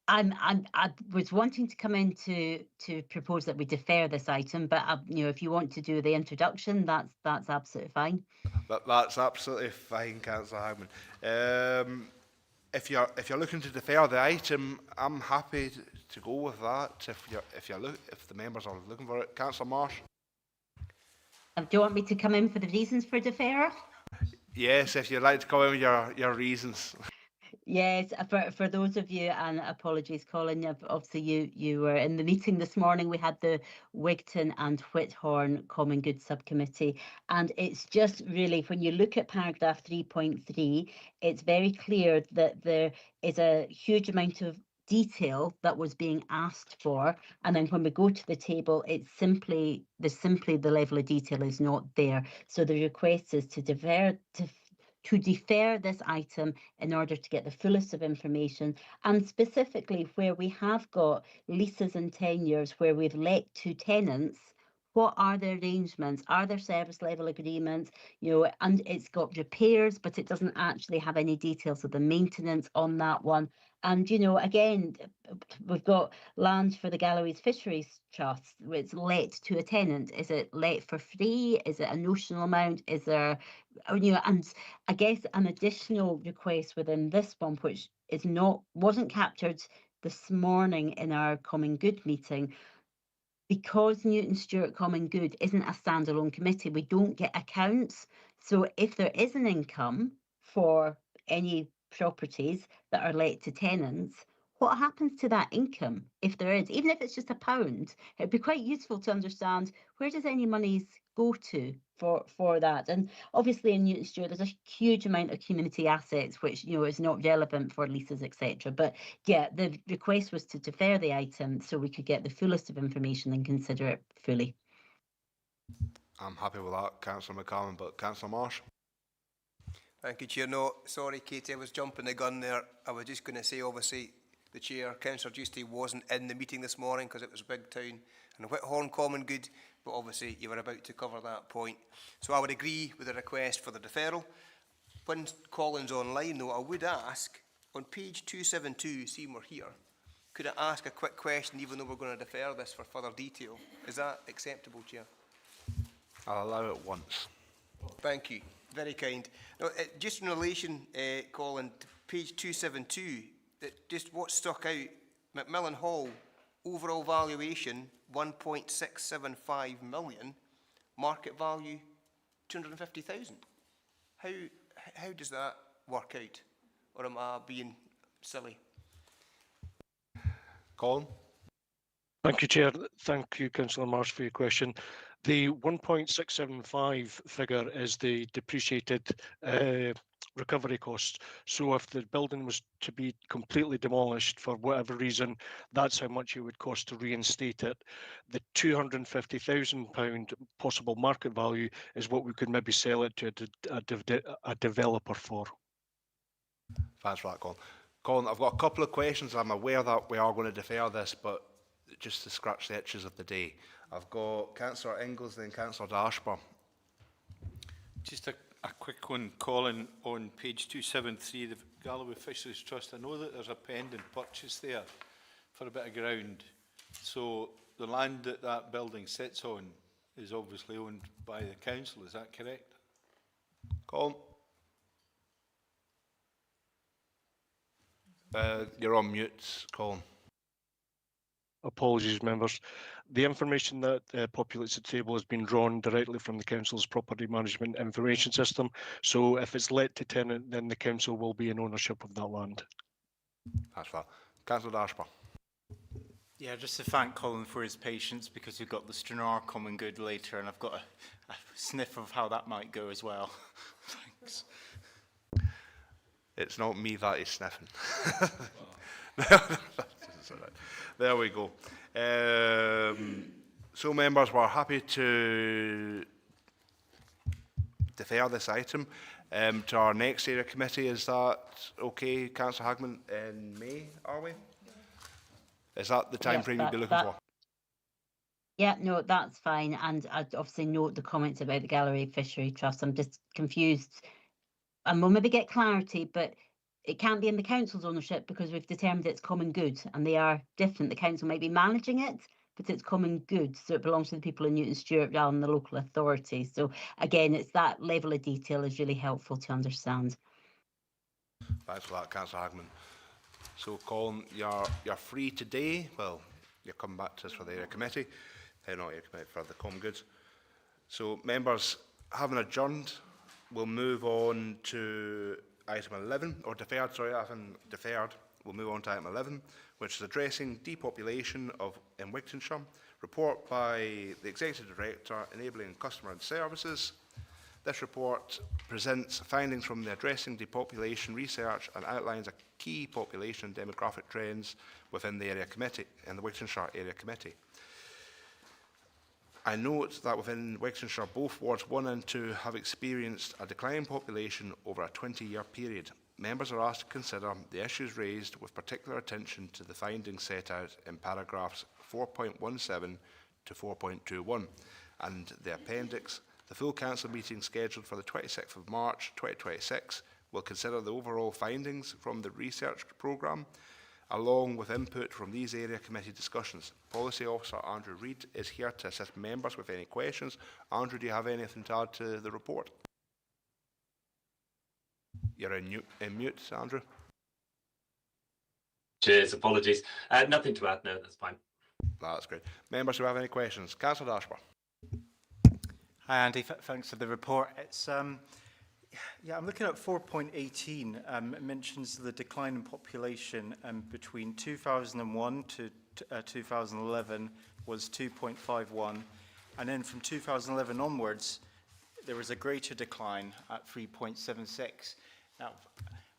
I was wanting to come in to propose that we defer this item, but you know, if you want to do the introduction, that's absolutely fine. That's absolutely fine, Councillor Hagman. If you're looking to defer the item, I'm happy to go with that. If the members are looking for it, Councillor Marsh. Do you want me to come in for the reasons for defer? Yes, if you'd like to come in with your reasons. Yes, for those of you, and apologies, Colin, obviously you were in the meeting this morning. We had the Wigtown and Whithorn Common Good Subcommittee, and it's just really, when you look at paragraph 3.3, it's very clear that there is a huge amount of detail that was being asked for, and then when we go to the table, it's simply the level of detail is not there. So the request is to defer this item in order to get the fullest of information, and specifically where we have got leases and tenures where we've let to tenants, what are the arrangements? Are there service level agreements? You know, and it's got repairs, but it doesn't actually have any details of the maintenance on that one. And, you know, again, we've got land for the Galleries Fisheries Trust, where it's let to a tenant. Is it let for free? Is it a notional amount? Is there, you know, and I guess an additional request within this one, which wasn't captured this morning in our Common Good meeting, because Newton Stewart Common Good isn't a standalone committee, we don't get accounts. So if there is an income for any properties that are let to tenants, what happens to that income if there is? Even if it's just £1, it'd be quite useful to understand where does any monies go to for that. And obviously in Newton Stewart, there's a huge amount of community assets, which, you know, is not relevant for leases, etc. But yeah, the request was to defer the item so we could get the fullest of information and consider it fully. I'm happy with that, Councillor McCallum, but Councillor Marsh? Thank you, Chair. No, sorry, Katie, I was jumping the gun there. I was just going to say, obviously, the Chair, Councillor Giusti, wasn't in the meeting this morning because it was Wigtown and Whithorn Common Good, but obviously you were about to cover that point. So I would agree with the request for the deferral. When Colin's online, though, I would ask, on page 272, seeing we're here, could I ask a quick question, even though we're going to defer this for further detail? Is that acceptable, Chair? I'll allow it once. Thank you. Very kind. Now, just in relation, Colin, to page 272, just what stuck out, Macmillan Hall, overall valuation 1.675 million, market value 250,000. How does that work out? Or am I being silly? Colin? Thank you, Chair. Thank you, Councillor Marsh, for your question. The 1.675 figure is the depreciated recovery costs. So if the building was to be completely demolished for whatever reason, that's how much it would cost to reinstate it. The £250,000 possible market value is what we could maybe sell it to a developer for. Thanks for that, Colin. Colin, I've got a couple of questions. I'm aware that we are going to defer this, but just to scratch the itches of the day. I've got Councillor Ingalls, then Councillor Dashburn. Just a quick one, Colin, on page 273, the Galloway Fisheries Trust. I know that there's a pending purchase there for a bit of ground. So the land that that building sits on is obviously owned by the council, is that correct? Colin? You're on mute, Colin. Apologies, members. The information that populates the table has been drawn directly from the Council's Property Management Information System. So if it's let to tenant, then the Council will be in ownership of that land. That's that. Councillor Dashburn. Yeah, just to thank Colin for his patience, because we've got the Stranraer Common Good later, and I've got a sniff of how that might go as well. Thanks. It's not me that is sniffing. There we go. So members, we're happy to defer this item to our next area committee. Is that okay, Councillor Hagman, in May, are we? Is that the time frame you'd be looking for? Yeah, no, that's fine. And I'd obviously note the comments about the Gallery Fishery Trust. I'm just confused. And we'll maybe get clarity, but it can't be in the council's ownership because we've determined it's common good and they are different. The council might be managing it, but it's common good. So it belongs to the people in Newton Stewart rather than the local authority. So again, it's that level of detail is really helpful to understand. Thanks for that, Councillor Hagman. So Colin, you're free today. Well, you're coming back to us for the area committee. Not area committee, for the common goods. So members, having adjourned, we'll move on to item 11, or deferred, sorry, having deferred, we'll move on to item 11, which is addressing depopulation in Wigtownshire. Report by the Executive Director, Enabling Customer and Services. This report presents findings from the Addressing Depopulation Research and outlines a key population and demographic trends within the area committee, in the Wigtownshire Area Committee. I note that within Wigtownshire, both wards 1 and 2 have experienced a decline in population over a 20-year period. Members are asked to consider the issues raised with particular attention to the findings set out in paragraphs 4.17 to 4.21 and the appendix. The full council meeting scheduled for the 26th of March 2026 will consider the overall findings from the research programme, along with input from these area committee discussions. Policy Officer Andrew Reid is here to assist members with any questions. Andrew, do you have anything to add to the report? You're in mute, Andrew. Cheers, apologies. Nothing to add, no, that's fine. That's great. Members who have any questions? Councillor Dashbar. Hi Andy, thanks for the report. It's yeah, I'm looking at 4.18. It mentions the decline in population between 2001 to 2011 was 2.51, and then from 2011 onwards there was a greater decline at 3.76. Now,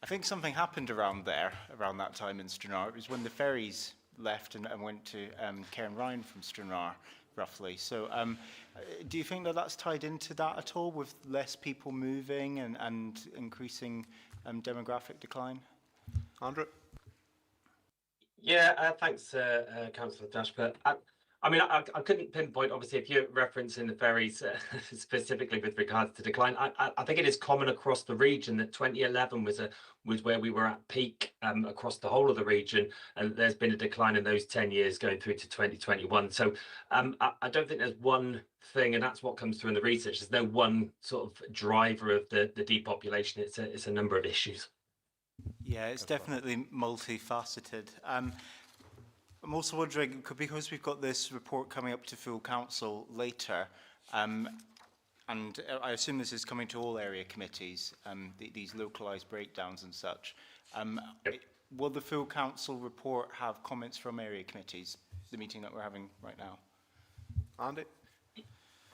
I think something happened around that time in Stranraer. It was when the ferries left and went to Cairnryan from Stranraer, roughly. So do you think that that's tied into that at all, with less people moving and increasing demographic decline? Andrew? Yeah, thanks, Councillor Dashper. I mean, I couldn't pinpoint, obviously, if you're referencing the ferries specifically with regards to decline. I think it is common across the region that 2011 was where we were at peak across the whole of the region, and there's been a decline in those 10 years going through to 2021. So I don't think there's one thing, and that's what comes through in the research. There's no one sort of driver of the depopulation. It's a number of issues. Yeah, it's definitely multifaceted. I'm also wondering, because we've got this report coming up to full council later, and I assume this is coming to all area committees, these localised breakdowns and such. Will the full council report have comments from area committees, the meeting that we're having right now? Andy?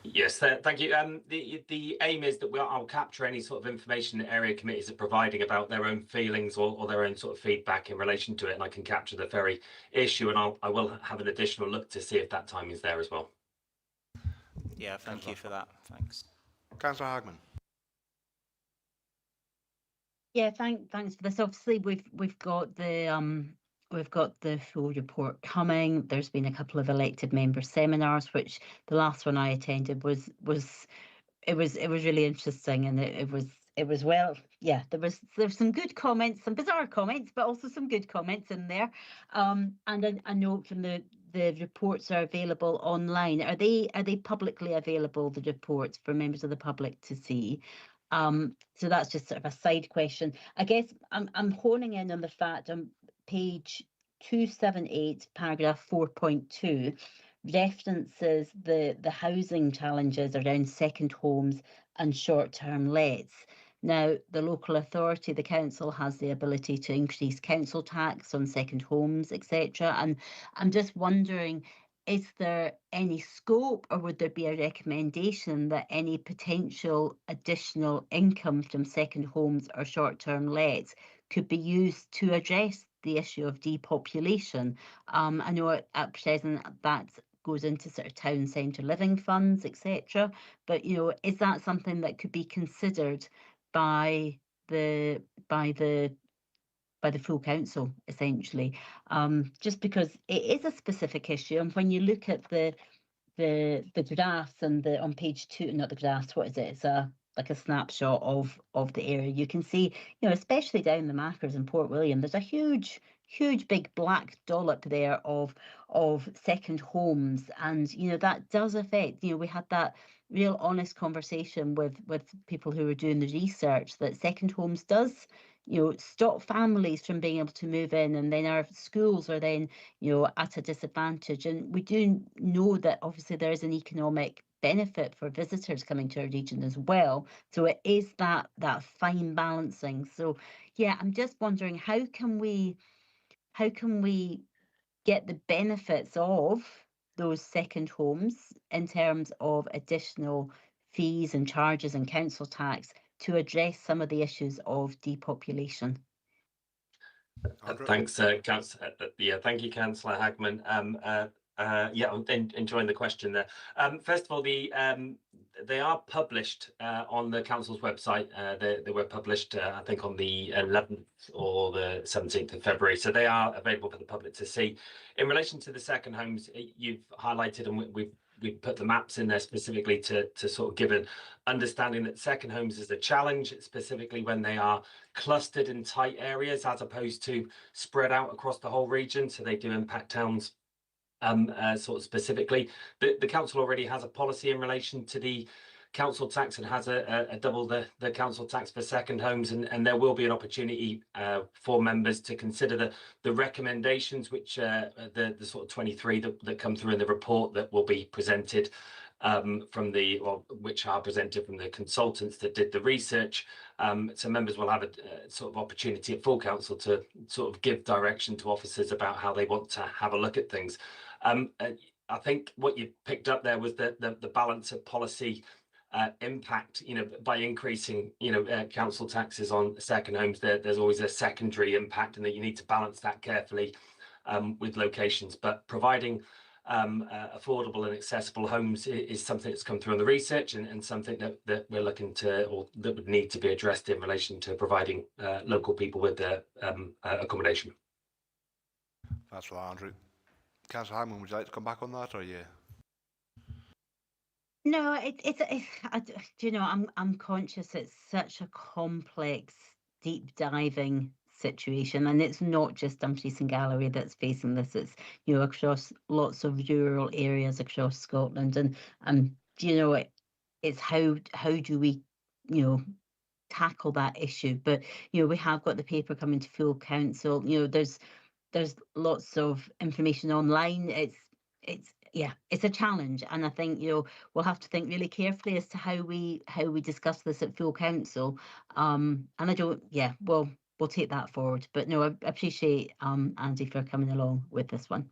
Yes, thank you. The aim is that I'll capture any sort of information that area committees are providing about their own feelings or their own sort of feedback in relation to it, and I can capture the ferry issue, and I will have an additional look to see if that time is there as well. Yeah, thank you for that. Thanks. Councillor Hagman. Yeah, thanks for this. Obviously, we've got the full report coming. There's been a couple of elected member seminars, which the last one I attended was really interesting, and it was well, yeah, there's some good comments, some bizarre comments, but also some good comments in there. And a note from the reports are available online. Are they publicly available, the reports, for members of the public to see? So that's just sort of a side question. I guess I'm honing in on the fact on page 278, paragraph 4.2, references the housing challenges around second homes and short-term lets. Now, the local authority, the council, has the ability to increase council tax on second homes, etc. And I'm just wondering, is there any scope, or would there be a recommendation that any potential additional income from second homes or short-term lets could be used to address the issue of depopulation? I know at present that goes into sort of town centre living funds, etc. But is that something that could be considered by the full council, essentially? Just because it is a specific issue, and when you look at the graphs and on page 2, not the graphs, what is it? It's like a snapshot of the area. You can see, especially down the Mackers in Port William, there's a huge big black dollop there of second homes, and that does affect. We had that real honest conversation with people who were doing the research, that second homes does stop families from being able to move in, and then our schools are then at a disadvantage. And we do know that obviously there is an economic benefit for visitors coming to our region as well. So it is that fine balancing. So yeah, I'm just wondering, how can we get the benefits of those second homes in terms of additional fees and charges and council tax to address some of the issues of depopulation? Thanks, Councillor. Thank you, Councillor Hagman. Yeah, I'm enjoying the question there. First of all, they are published on the council's website. They were published, I think, on the 11th or the 17th of February. So they are available for the public to see. In relation to the second homes, you've highlighted, and we put the maps in there specifically to sort of give an understanding that second homes is a challenge, specifically when they are clustered in tight areas as opposed to spread out across the whole region. So they do impact towns sort of specifically. The council already has a policy in relation to the council tax and has a double the council tax for second homes, and there will be an opportunity for members to consider the recommendations which the sort of 23 that come through in the report that will be presented from which are presented from the consultants that did the research. So members will have a sort of opportunity at full council to sort of give direction to officers about how they want to have a look at things. I think what you picked up there was the balance of policy impact, by increasing, council taxes on second homes, there's always a secondary impact, and that you need to balance that carefully with locations. But providing affordable and accessible homes is something that's come through in the research, and something that we're looking to, or that would need to be addressed in relation to providing local people with accommodation. Thanks for that, Andrew. Councillor Hagman, would you like to come back on that, or you? No, I'm conscious it's such a complex, deep diving situation, and it's not just Dumfries and Galloway that's facing this. It's across lots of rural areas across Scotland, and it's how do we tackle that issue? But we have got the paper coming to full council. There's lots of information online. It's a challenge, and I think we'll have to think really carefully as to how we discuss this at full council. And we'll take that forward. But no, I appreciate Andy for coming along with this one.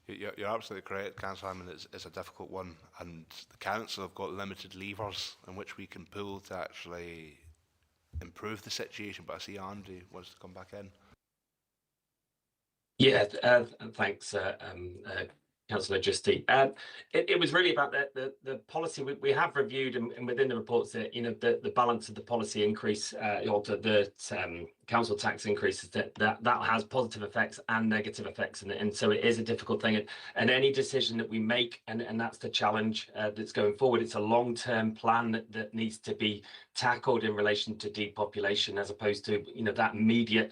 You're absolutely correct, Councillor Hammond. It's a difficult one, and the council have got limited levers in which we can pull to actually improve the situation. But I see Andy wants to come back in. Yeah, thanks, Councillor Justy. It was really about the policy we have reviewed, and within the reports that the balance of the policy increase or the council tax increases that has positive effects and negative effects, and so it is a difficult thing. And any decision that we make, and that's the challenge that's going forward. It's a long-term plan that needs to be tackled in relation to depopulation, as opposed to that immediate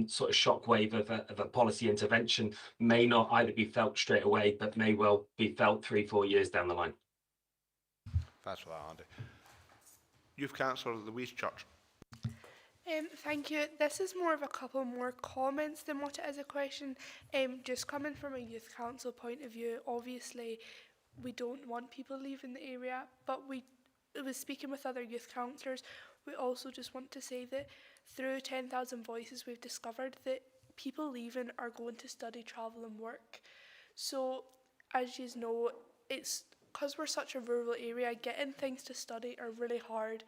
sort of shockwave of a policy intervention may not either be felt straight away, but may well be felt 3-4 years down the line. Thanks for that, Andy. Youth Councillor Louise Church. Thank you. This is more of a couple more comments than what it is a question. Just coming from a youth council point of view, obviously we don't want people leaving the area, but it was speaking with other youth councillors, we also just want to say that through 10,000 Voices we've discovered that people leaving are going to study, travel and work. So as you know, it's because we're such a rural area, getting things to study are really hard.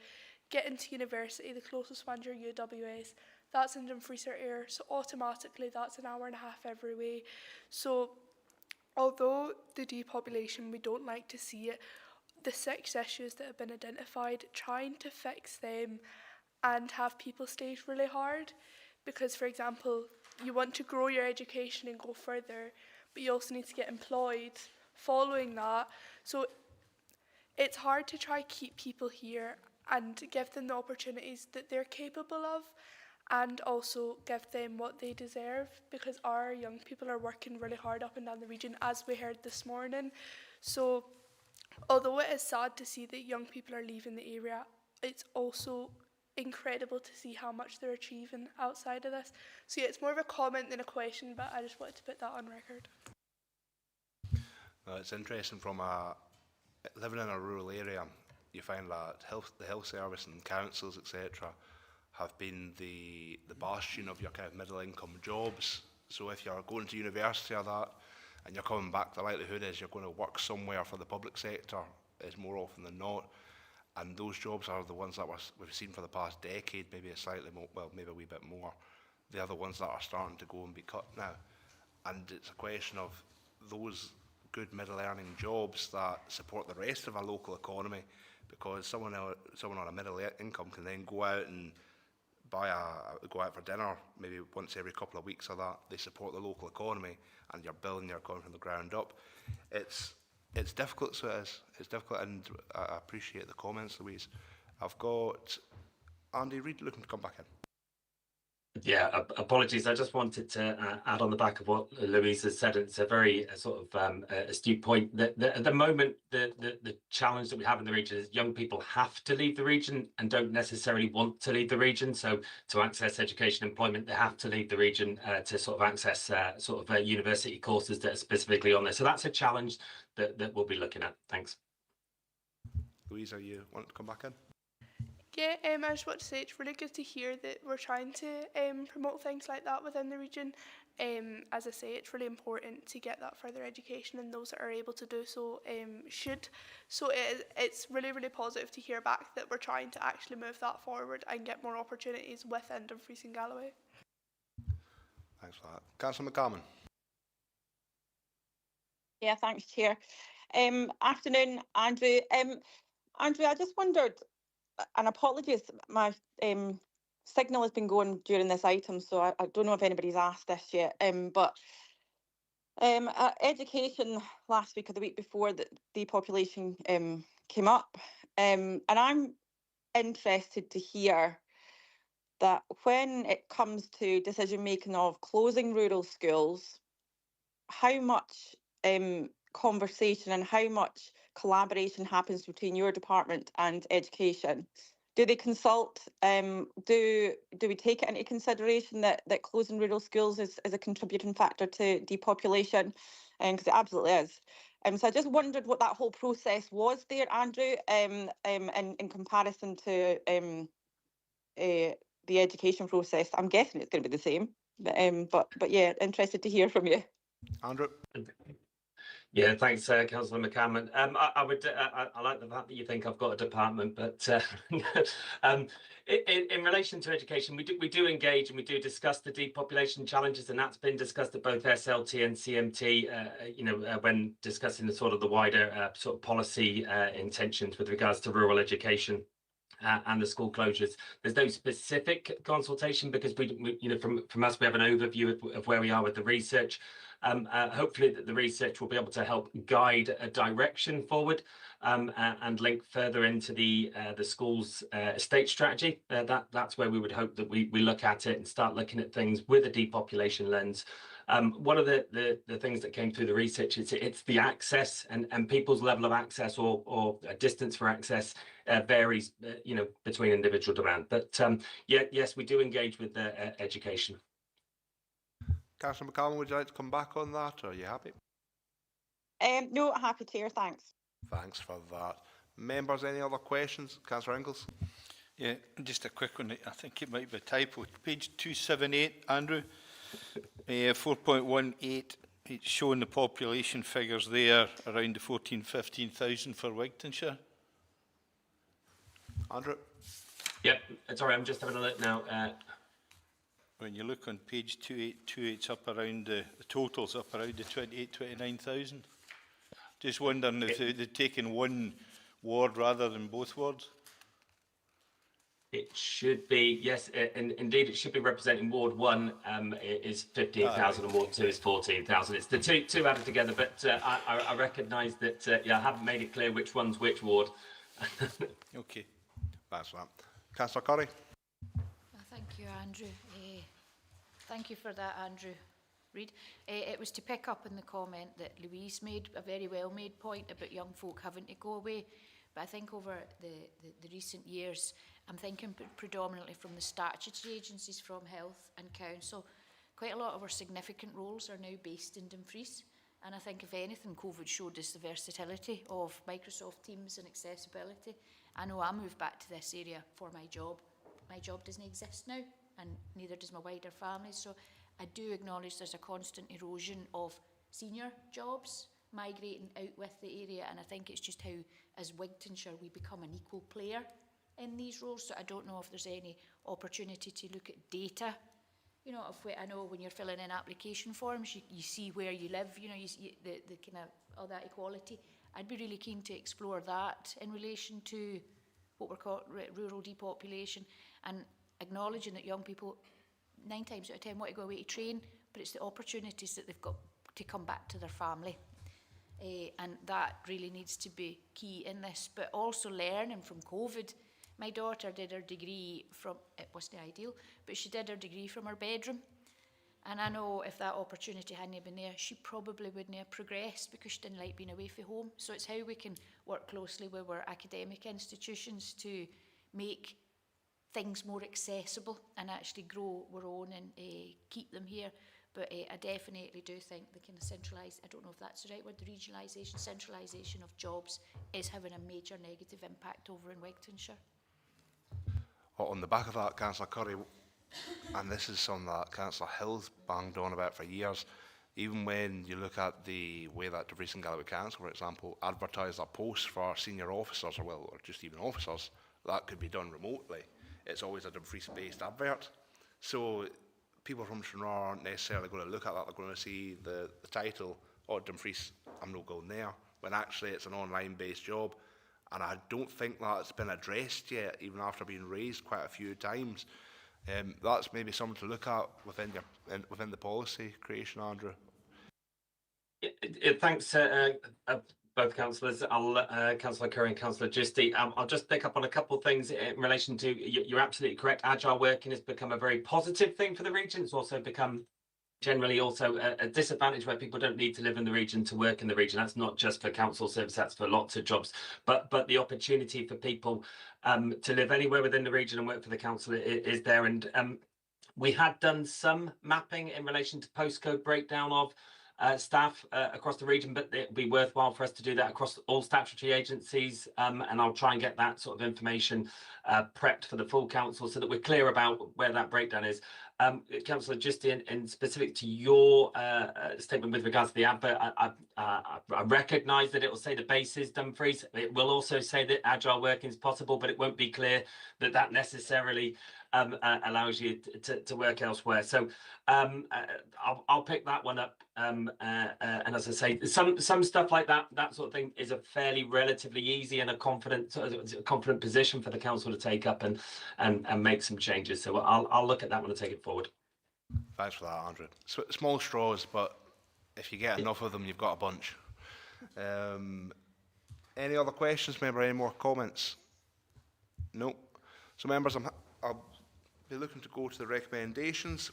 Getting to university, the closest one's your UWS, that's in Dumfries area, so automatically that's an hour and a half every way. So although the depopulation, we don't like to see it, the 6 issues that have been identified, trying to fix them and have people stay is really hard, because for example, you want to grow your education and go further, but you also need to get employed following that. So it's hard to try keep people here and give them the opportunities that they're capable of, and also give them what they deserve, because our young people are working really hard up and down the region, as we heard this morning. So although it is sad to see that young people are leaving the area, it's also incredible to see how much they're achieving outside of this. So yeah, it's more of a comment than a question, but I just wanted to put that on record. It's interesting from living in a rural area, you find that the health service and councils, etc., have been the bastion of your kind of middle income jobs. So if you're going to university or that, and you're coming back, the likelihood is you're going to work somewhere for the public sector is more often than not. And those jobs are the ones that we've seen for the past decade, maybe a slightly more, well, maybe a wee bit more. They are the ones that are starting to go and be cut now. And it's a question of those good middle earning jobs that support the rest of our local economy, because someone on a middle income can then go out and go out for dinner maybe once every couple of weeks or that. They support the local economy, and you're building your economy from the ground up. It's It's difficult, so it is. It's difficult, and I appreciate the comments, Louise. I've got Andy Reid looking to come back in. Yeah, apologies. I just wanted to add on the back of what Louise has said. It's a very sort of astute point. That at the moment, the challenge that we have in the region is young people have to leave the region and don't necessarily want to leave the region. So to access education and employment, they have to leave the region to sort of access university courses that are specifically on there. So that's a challenge that we'll be looking at. Thanks. Louise, are you wanting to come back in? Yeah, I just want to say it's really good to hear that we're trying to promote things like that within the region. As I say, it's really important to get that further education, and those that are able to do so should. So it's really, really positive to hear back that we're trying to actually move that forward and get more opportunities within Dumfries and Galloway. Thanks for that. Councillor McCalman. Yeah, thanks, Chair. Afternoon, Andrew. Andrew, I just wondered, and apologies, my signal has been going during this item, so I don't know if anybody's asked this yet. But education last week or the week before, the depopulation came up, and I'm interested to hear that when it comes to decision making of closing rural schools, how much conversation and how much collaboration happens between your department and education? Do they consult? Do we take it into consideration that closing rural schools is a contributing factor to depopulation? Because it absolutely is. So I just wondered what that whole process was there, Andrew, in comparison to the education process. I'm guessing it's going to be the same, but yeah, interested to hear from you. Andrew. Yeah, thanks, Councillor McCammon. I like the fact that you think I've got a department, but in relation to education, we do engage and we do discuss the depopulation challenges, and that's been discussed at both SLT and CMT. When discussing the wider sort of policy intentions with regards to rural education. And the school closures. There's no specific consultation because we from us we have an overview of where we are with the research. Hopefully the research will be able to help guide a direction forward and link further into the school's estate strategy. That's where we would hope that we look at it and start looking at things with a depopulation lens. One of the things that came through the research is it's the access and people's level of access or distance for access varies, between individual demand. But yes, we do engage with education. Councillor McCallum, would you like to come back on that, or are you happy? No, happy, Chair, thanks. Thanks for that. Members, any other questions? Councillor Ingalls? Yeah, just a quick one. I think it might be a typo. Page 278, Andrew. 4.18, it's showing the population figures there around the 15,000 for Wigtownshire. Andrew? Yep, sorry, I'm just having a look now. When you look on page 282, it's up around the totals up around the 29,000. Just wondering if they're taking one ward rather than both wards. It should be, yes, indeed, it should be representing Ward 1 is 15,000 and Ward 2 is 14,000. It's the two added together, but I recognise that, I haven't made it clear which one's which ward. Okay, that's that. Councillor Curry. Thank you, Andrew. Thank you for that, Andrew Reid. It was to pick up on the comment that Louise made, a very well made point about young folk having to go away. But I think over the recent years, I'm thinking predominantly from the statutory agencies, from Health and Council, quite a lot of our significant roles are now based in Dumfries. And I think if anything, COVID showed us the versatility of Microsoft Teams and accessibility. I know I moved back to this area for my job. My job doesn't exist now, and neither does my wider family. So I do acknowledge there's a constant erosion of senior jobs migrating out with the area, and I think it's just how, as Wigtownshire, we become an equal player in these roles. So I don't know if there's any opportunity to look at data. I know when you're filling in application forms, you see where you live, you see the kind of all that equality. I'd be really keen to explore that in relation to what we're calling rural depopulation, and acknowledging that young people 9 times out of 10 want to go away to train, but it's the opportunities that they've got to come back to their family. and that really needs to be key in this. But also learning from COVID. My daughter did her degree from, it wasn't ideal, but she did her degree from her bedroom. And I know if that opportunity hadn't been there, she probably wouldn't have progressed because she didn't like being away from home. So it's how we can work closely with our academic institutions to make things more accessible and actually grow our own and keep them here. But I definitely do think the kind of centralised, I don't know if that's the right word, the regionalisation, centralisation of jobs is having a major negative impact over in Wigtownshire. On the back of that, Councillor Curry, and this is something that Councillor Hill's banged on about for years, even when you look at the way that Dumfries and Galloway Council, for example, advertise their posts for senior officers, or just even officers, that could be done remotely. It's always a Dumfries-based advert. So people from Stranraer aren't necessarily going to look at that, they're going to see the title, oh, Dumfries, I'm not going there, when actually it's an online-based job. And I don't think that's been addressed yet, even after being raised quite a few times. That's maybe something to look at within the policy creation, Andrew. Thanks, both councillors. Councillor Curry and Councillor Giusti. I'll just pick up on a couple of things in relation to, you're absolutely correct, agile working has become a very positive thing for the region. It's also become generally also a disadvantage where people don't need to live in the region to work in the region. That's not just for council service, that's for lots of jobs. But the opportunity for people to live anywhere within the region and work for the council is there. And we had done some mapping in relation to postcode breakdown of staff across the region, but it'd be worthwhile for us to do that across all statutory agencies, and I'll try and get that sort of information prepped for the full council so that we're clear about where that breakdown is. Councillor, just in specific to your statement with regards to the advert, I recognise that it will say the base is Dumfries. It will also say that agile working is possible, but it won't be clear that that necessarily allows you to work elsewhere. So I'll pick that one up. And as I say, some stuff like that sort of thing is a fairly relatively easy and a confident position for the council to take up and make some changes. So I'll look at that one and take it forward. Thanks for that, Andrew. Small straws, but if you get enough of them, you've got a bunch. Any other questions, member? Any more comments? No. So, members, I'll be looking to go to the recommendations.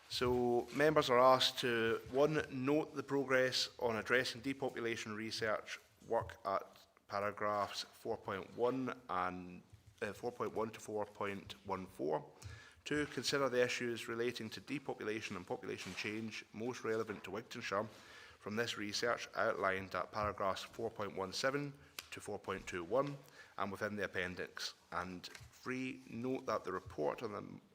So, members are asked to, 1, note the progress on addressing depopulation research work at paragraphs 4.1 and 4.1 to 4.14. 2, consider the issues relating to depopulation and population change most relevant to Wigtownshire from this research outlined at paragraphs 4.17 to 4.21 and within the appendix. And 3, note that the report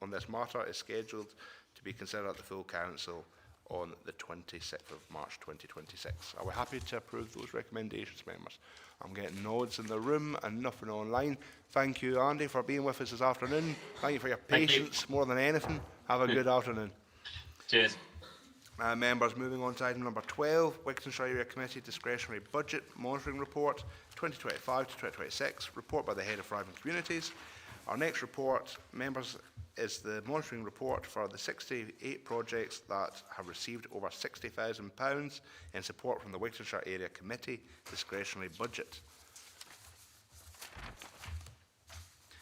on this matter is scheduled to be considered at the full council on the 26th of March 2026. Are we happy to approve those recommendations, members? I'm getting nods in the room and nothing online. Thank you, Andy, for being with us this afternoon. Thank you for your patience more than anything. Have a good afternoon. Cheers. Members, moving on to item number 12, Wigtownshire Area Committee Discretionary Budget Monitoring Report 2025 to 2026, report by the Head of Thriving Communities. Our next report, members, is the monitoring report for the 68 projects that have received over £60,000 in support from the Wigtownshire Area Committee Discretionary Budget.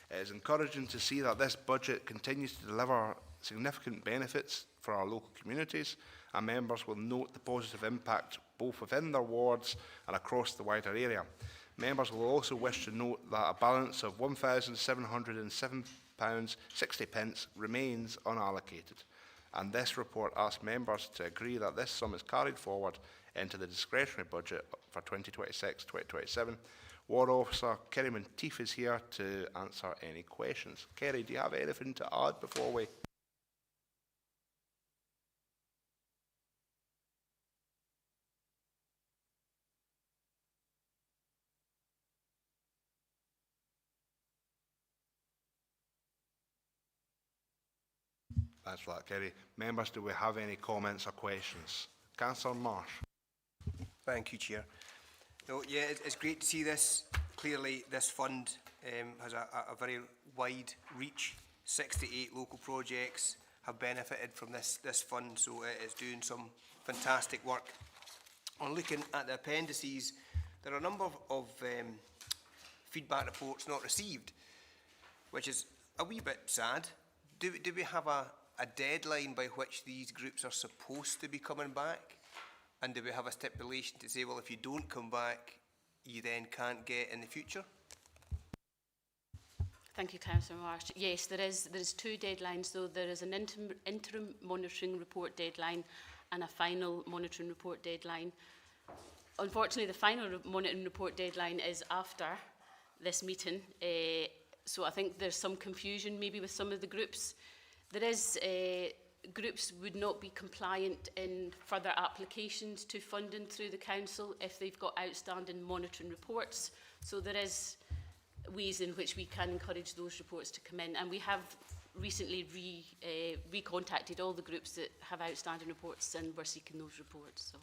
It is encouraging to see that this budget continues to deliver significant benefits for our local communities, and members will note the positive impact both within their wards and across the wider area. Members will also wish to note that a balance of £1,707.60 remains unallocated, and this report asks members to agree that this sum is carried forward into the discretionary budget for 2026-2027. Ward Officer Kerry Monteith is here to answer any questions. Kerry, do you have anything to add before we... Thanks for that, Kerry. Members, do we have any comments or questions? Councillor Marsh. Thank you, Chair. No, yeah, it's great to see this. Clearly, this fund has a very wide reach. 68 local projects have benefited from this fund, so it is doing some fantastic work on looking at the appendices, there are a number of feedback reports not received, which is a wee bit sad. Do we have a deadline by which these groups are supposed to be coming back? And do we have a stipulation to say, well, if you don't come back, you then can't get in the future? Thank you, Councillor Marsh. Yes, there is 2 deadlines, though. There is an interim monitoring report deadline and a final monitoring report deadline. Unfortunately, the final monitoring report deadline is after this meeting, so I think there's some confusion maybe with some of the groups. There is groups would not be compliant in further applications to funding through the council if they've got outstanding monitoring reports. So there is ways in which we can encourage those reports to come in, and we have recently recontacted all the groups that have outstanding reports, and we're seeking those reports. So,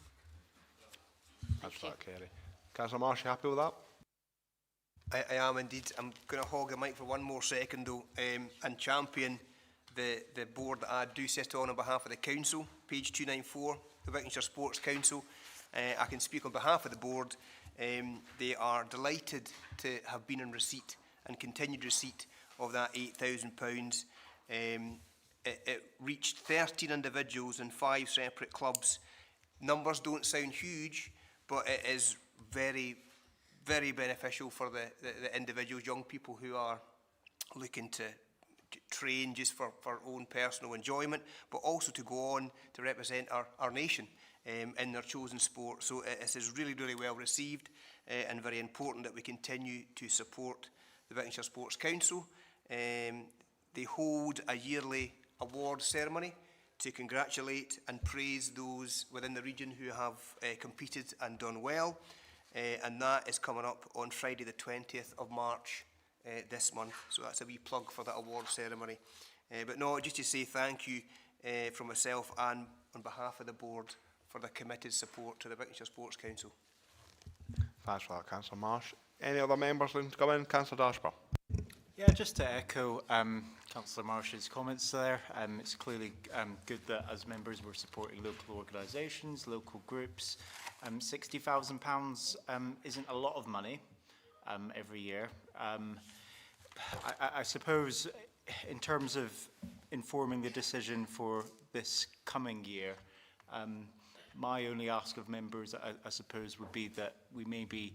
that's that, Kerry. Councillor Marsh, you happy with that? I am indeed. I'm going to hog the mic for one more second though, and champion the board that I do sit on behalf of the council, page 294, the Wigtownshire Sports Council. I can speak on behalf of the board. They are delighted to have been in receipt and continued receipt of that £8,000. It reached 13 individuals and 5 separate clubs. Numbers don't sound huge, but it is very, very beneficial for the individuals, young people who are looking to train just for own personal enjoyment, but also to go on to represent our nation in their chosen sport. So it is really, really well received and very important that we continue to support the Wigtownshire Sports Council. They hold a yearly award ceremony to congratulate and praise those within the region who have competed and done well. And that is coming up on Friday the 20th of March this month. So that's a wee plug for that award ceremony. But no, just to say thank you from myself and on behalf of the board for the committed support to the Wigtownshire Sports Council. Thanks for that, Councillor Marsh. Any other members looking to come in? Councillor Dashper. Yeah, just to echo Councillor Marsh's comments there, it's clearly good that as members we're supporting local organisations, local groups. £60,000 isn't a lot of money every year. I suppose in terms of informing the decision for this coming year, my only ask of members, I suppose, would be that we maybe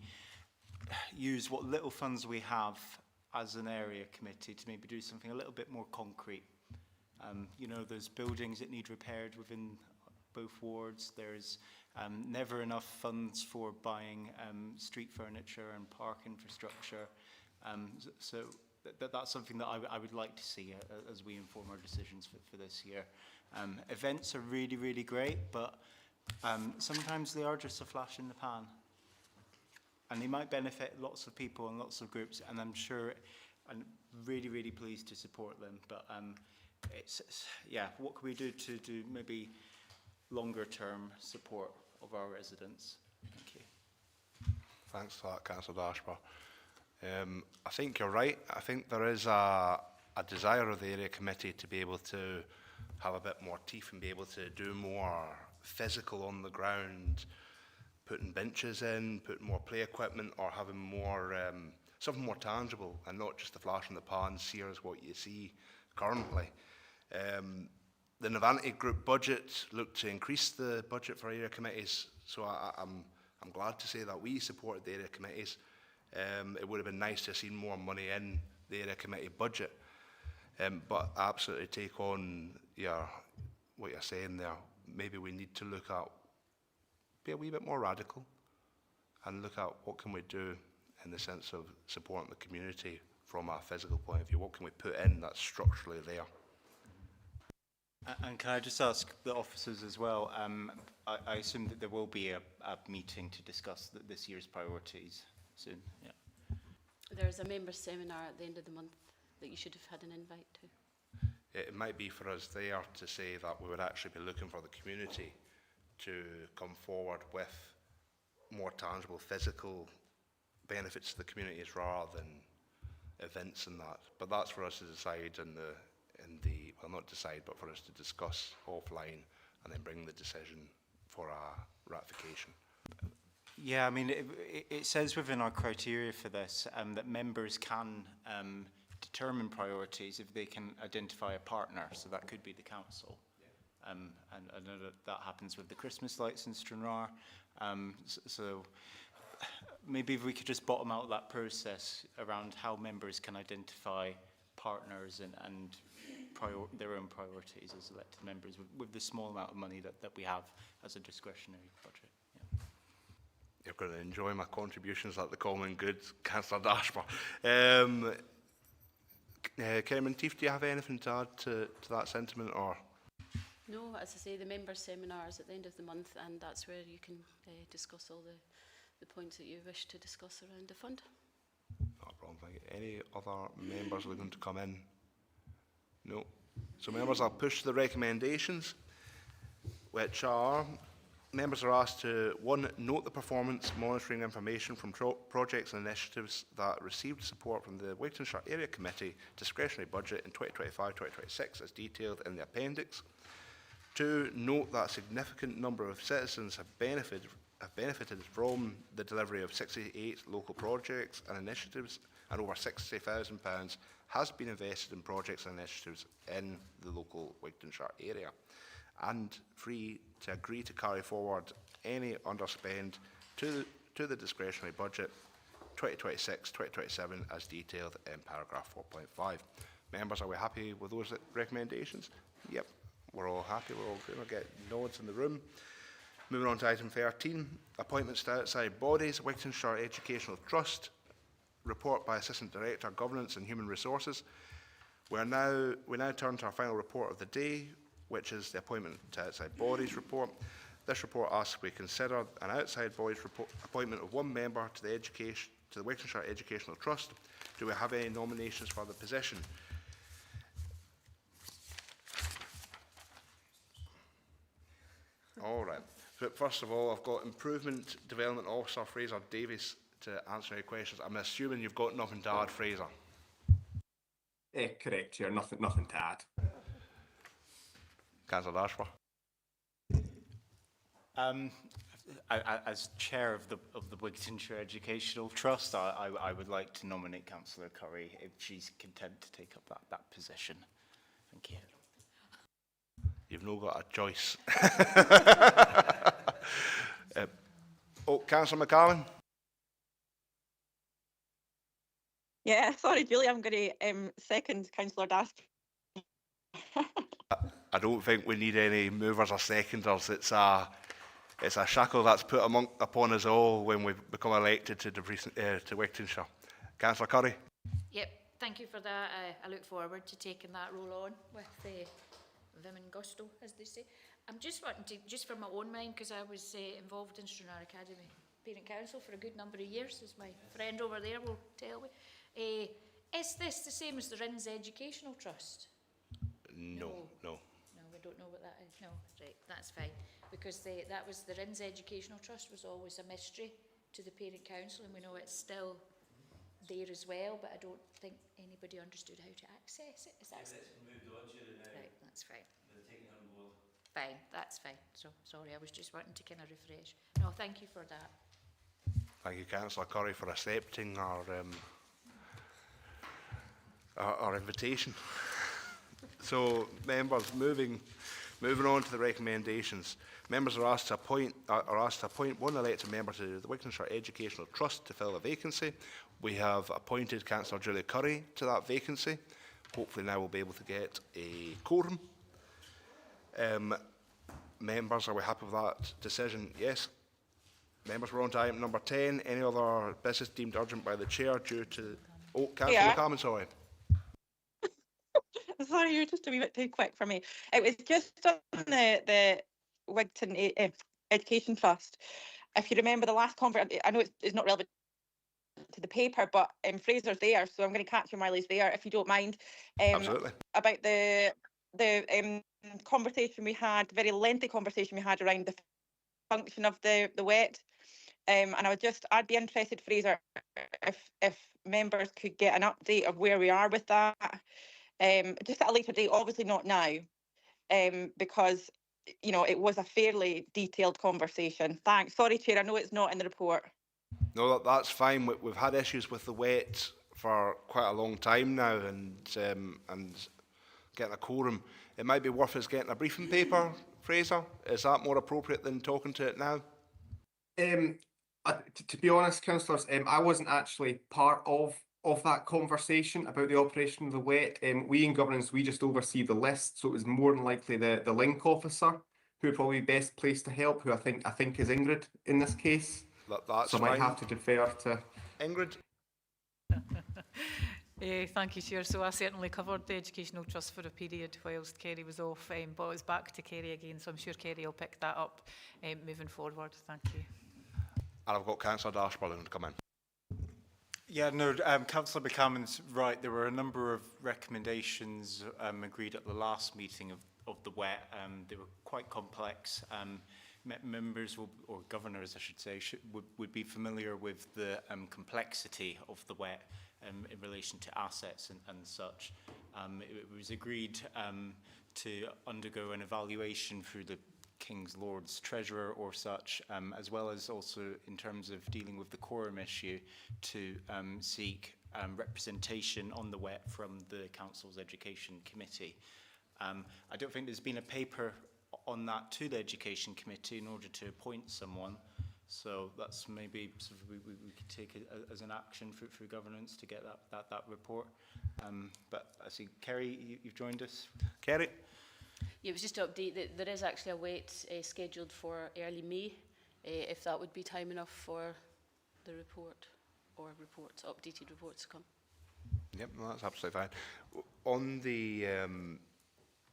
use what little funds we have as an area committee to maybe do something a little bit more concrete. You know, there's buildings that need repaired within both wards. There's never enough funds for buying street furniture and park infrastructure. So that's something that I would like to see as we inform our decisions for this year. Events are really, really great, but sometimes they are just a flash in the pan. And they might benefit lots of people and lots of groups, and I'm sure, I'm really, really pleased to support them. But yeah, what can we do to do maybe longer term support of our residents? Thank you. Thanks for that, Councillor Dashper. I think you're right. I think there is a desire of the area committee to be able to have a bit more teeth and be able to do more physical on the ground, putting benches in, putting more play equipment, or having more something more tangible and not just a flash in the pan. Here is what you see currently. The Novanti Group budget looked to increase the budget for area committees, so I'm glad to say that we supported the area committees. It would have been nice to have seen more money in the area committee budget, but I absolutely take on what you're saying there. Maybe we need to look at, be a wee bit more radical and look at what can we do in the sense of supporting the community from a physical point of view. What can we put in that's structurally there? And can I just ask the officers as well, I assume that there will be a meeting to discuss this year's priorities soon. Yeah. There's a members' seminar at the end of the month that you should have had an invite to. It might be for us there to say that we would actually be looking for the community to come forward with more tangible physical benefits to the communities rather than events and that. But that's for us to decide well, not decide, but for us to discuss offline and then bring the decision for our ratification. Yeah, I mean, it says within our criteria for this that members can determine priorities if they can identify a partner. So that could be the council. And I know that happens with the Christmas lights in Stranraer. So maybe if we could just bottom out that process around how members can identify partners and their own priorities as elected members with the small amount of money that we have as a discretionary budget. Yeah. You're going to enjoy my contributions at the common good, Councillor Dashper. Kerry Monteith, do you have anything to add to that sentiment? Or? No, as I say, the member seminars at the end of the month, and that's where you can discuss all the points that you wish to discuss around the fund. Not a problem, thank you. Any other members looking to come in? No. So members, I'll push the recommendations, which are, members are asked to, 1, note the performance monitoring information from projects and initiatives that received support from the Wigtownshire Area Committee discretionary budget in 2025-2026 as detailed in the appendix. 2, note that a significant number of citizens have benefited from the delivery of 68 local projects and initiatives, and over £60,000 has been invested in projects and initiatives in the local Wigtownshire area. And 3, to agree to carry forward any underspend to the discretionary budget 2026-2027 as detailed in paragraph 4.5. Members, are we happy with those recommendations? Yep, we're all happy, we're all good. We'll get nods in the room. Moving on to item 13, appointments to outside bodies, Wigtownshire Educational Trust, report by Assistant Director, Governance and Human Resources. We now turn to our final report of the day, which is the appointment to outside bodies report. This report asks we consider an outside bodies appointment of 1 member to the Wigtownshire Educational Trust. Do we have any nominations for the position? All right. But first of all, I've got Improvement Development Officer Fraser Davies to answer any questions. I'm assuming you've got nothing to add, Fraser. Correct, Chair. Nothing to add. Councillor Dashper. As chair of the Wigtownshire Educational Trust, I would like to nominate Councillor Curry if she's content to take up that position. Thank you. You've no got a choice. Councillor McCallum. Yeah, sorry, Julie, I'm going to second Councillor Dashper. I don't think we need any movers or seconders. It's a shackle that's put upon us all when we become elected to Wigtownshire. Councillor Curry. Yep, thank you for that. I look forward to taking that role on with vim and gusto, as they say. I'm just wanting to, just for my own mind, because I was involved in Stranraer Academy Parent Council for a good number of years, as my friend over there will tell me. Is this the same as the RINS Educational Trust? No. No, we don't know what that is. No, right, that's fine. Because that was the RINS Educational Trust was always a mystery to the Parent Council, and we know it's still there as well, but I don't think anybody understood how to access it. Is that moved on to the now? Right, that's fine. They're taking it on board. Fine, that's fine. So sorry, I was just wanting to kind of refresh. No, thank you for that. Thank you, Councillor Curry, for accepting our invitation. So, members, moving on to the recommendations. Members are asked to appoint 1 elected member to the Wigtownshire Educational Trust to fill a vacancy. We have appointed Councillor Julia Curry to that vacancy. Hopefully now we'll be able to get a quorum. Members, are we happy with that decision? Yes. Members, we're on to item number 10. Any other business deemed urgent by the Chair due to... Oh, Councillor McCalman, sorry. Sorry, you're just a wee bit too quick for me. It was just on the Wigton Education Trust. If you remember the last conference, I know it's not relevant to the paper, but Fraser's there, so I'm going to catch him while he's there, if you don't mind. Absolutely. About the conversation we had, very lengthy conversation we had around the function of the WET. And I'd be interested, Fraser, if members could get an update of where we are with that. Just at a later date, obviously not now, because you know, it was a fairly detailed conversation. Thanks. Sorry, Chair, I know it's not in the report. No, that's fine. We've had issues with the wet for quite a long time now, and getting a quorum. It might be worth us getting a briefing paper, Fraser. Is that more appropriate than talking to it now? To be honest, councillors, I wasn't actually part of that conversation about the operation of the wet. We in governance, we just oversee the list, so it was more than likely the link officer who would probably be best placed to help, who I think is Ingrid in this case. That's so I might have to defer to Ingrid. Thank you, Chair. So I certainly covered the Educational Trust for a period whilst Kerry was off, but it's back to Kerry again, so I'm sure Kerry will pick that up moving forward. Thank you. And I've got Councillor Dashburn to come in. Yeah, no, Councillor Buchanan's right. There were a number of recommendations agreed at the last meeting of the WET. They were quite complex. Members or governors, I should say, would be familiar with the complexity of the WET in relation to assets and such. It was agreed to undergo an evaluation through the King's Lord's Treasurer or such, as well as also in terms of dealing with the quorum issue to seek representation on the WET from the Council's Education Committee. I don't think there's been a paper on that to the Education Committee in order to appoint someone. So that's maybe sort of we could take it as an action for governance to get that report. But I see Kerry, you've joined us. Kerry? Yeah, it was just to update that there is actually a wait scheduled for early May, if that would be time enough for the report or reports, updated reports to come. Yep, no, that's absolutely fine. On the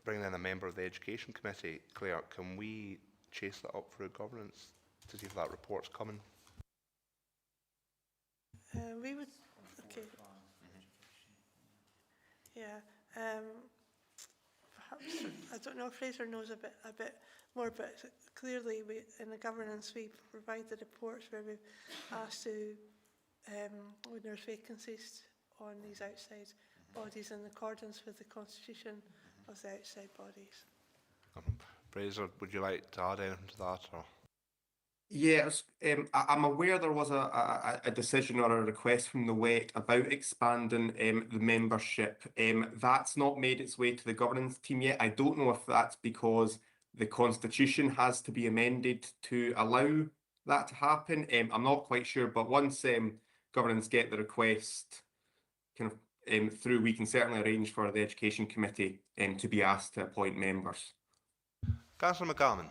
bringing in a member of the Education Committee, Claire, can we chase that up through governance to see if that report's coming? We would, okay. Yeah, perhaps, I don't know if Fraser knows a bit more, but clearly we, in the governance, we provide the reports where we've asked to, when there's vacancies on these outside bodies in accordance with the constitution of the outside bodies. Fraser, would you like to add anything to that? Or? Yeah, I'm aware there was a decision or a request from the WET about expanding the membership. That's not made its way to the governance team yet. I don't know if that's because the constitution has to be amended to allow that to happen. I'm not quite sure, but once governance get the request kind of through, we can certainly arrange for the Education Committee to be asked to appoint members. Councillor McGarman.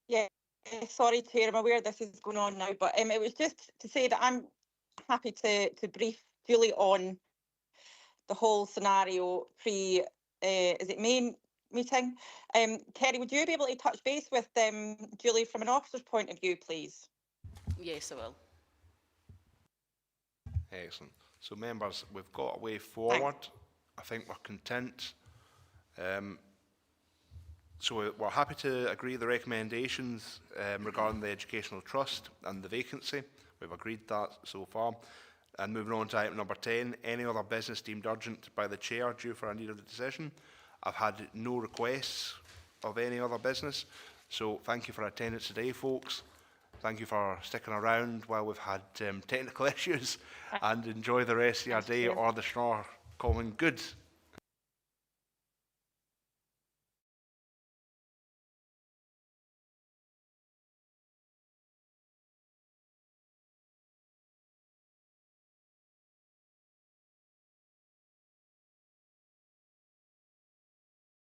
Yeah, sorry, Chair, I'm aware this is going on now, but it was just to say that I'm happy to brief Julie on the whole scenario pre, is it May meeting? Kerry, would you be able to touch base with Julie from an officer's point of view, please? Yes, I will. Excellent. So members, we've got a way forward. Thanks. I think we're content. So we're happy to agree the recommendations regarding the Educational Trust and the vacancy. We've agreed that so far. And moving on to item number 10, any other business deemed urgent by the Chair due for a need of the decision. I've had no requests of any other business. So thank you for attendance today, folks. Thank you for sticking around while we've had technical issues, and enjoy the rest of your day or the Stranraer Common Good.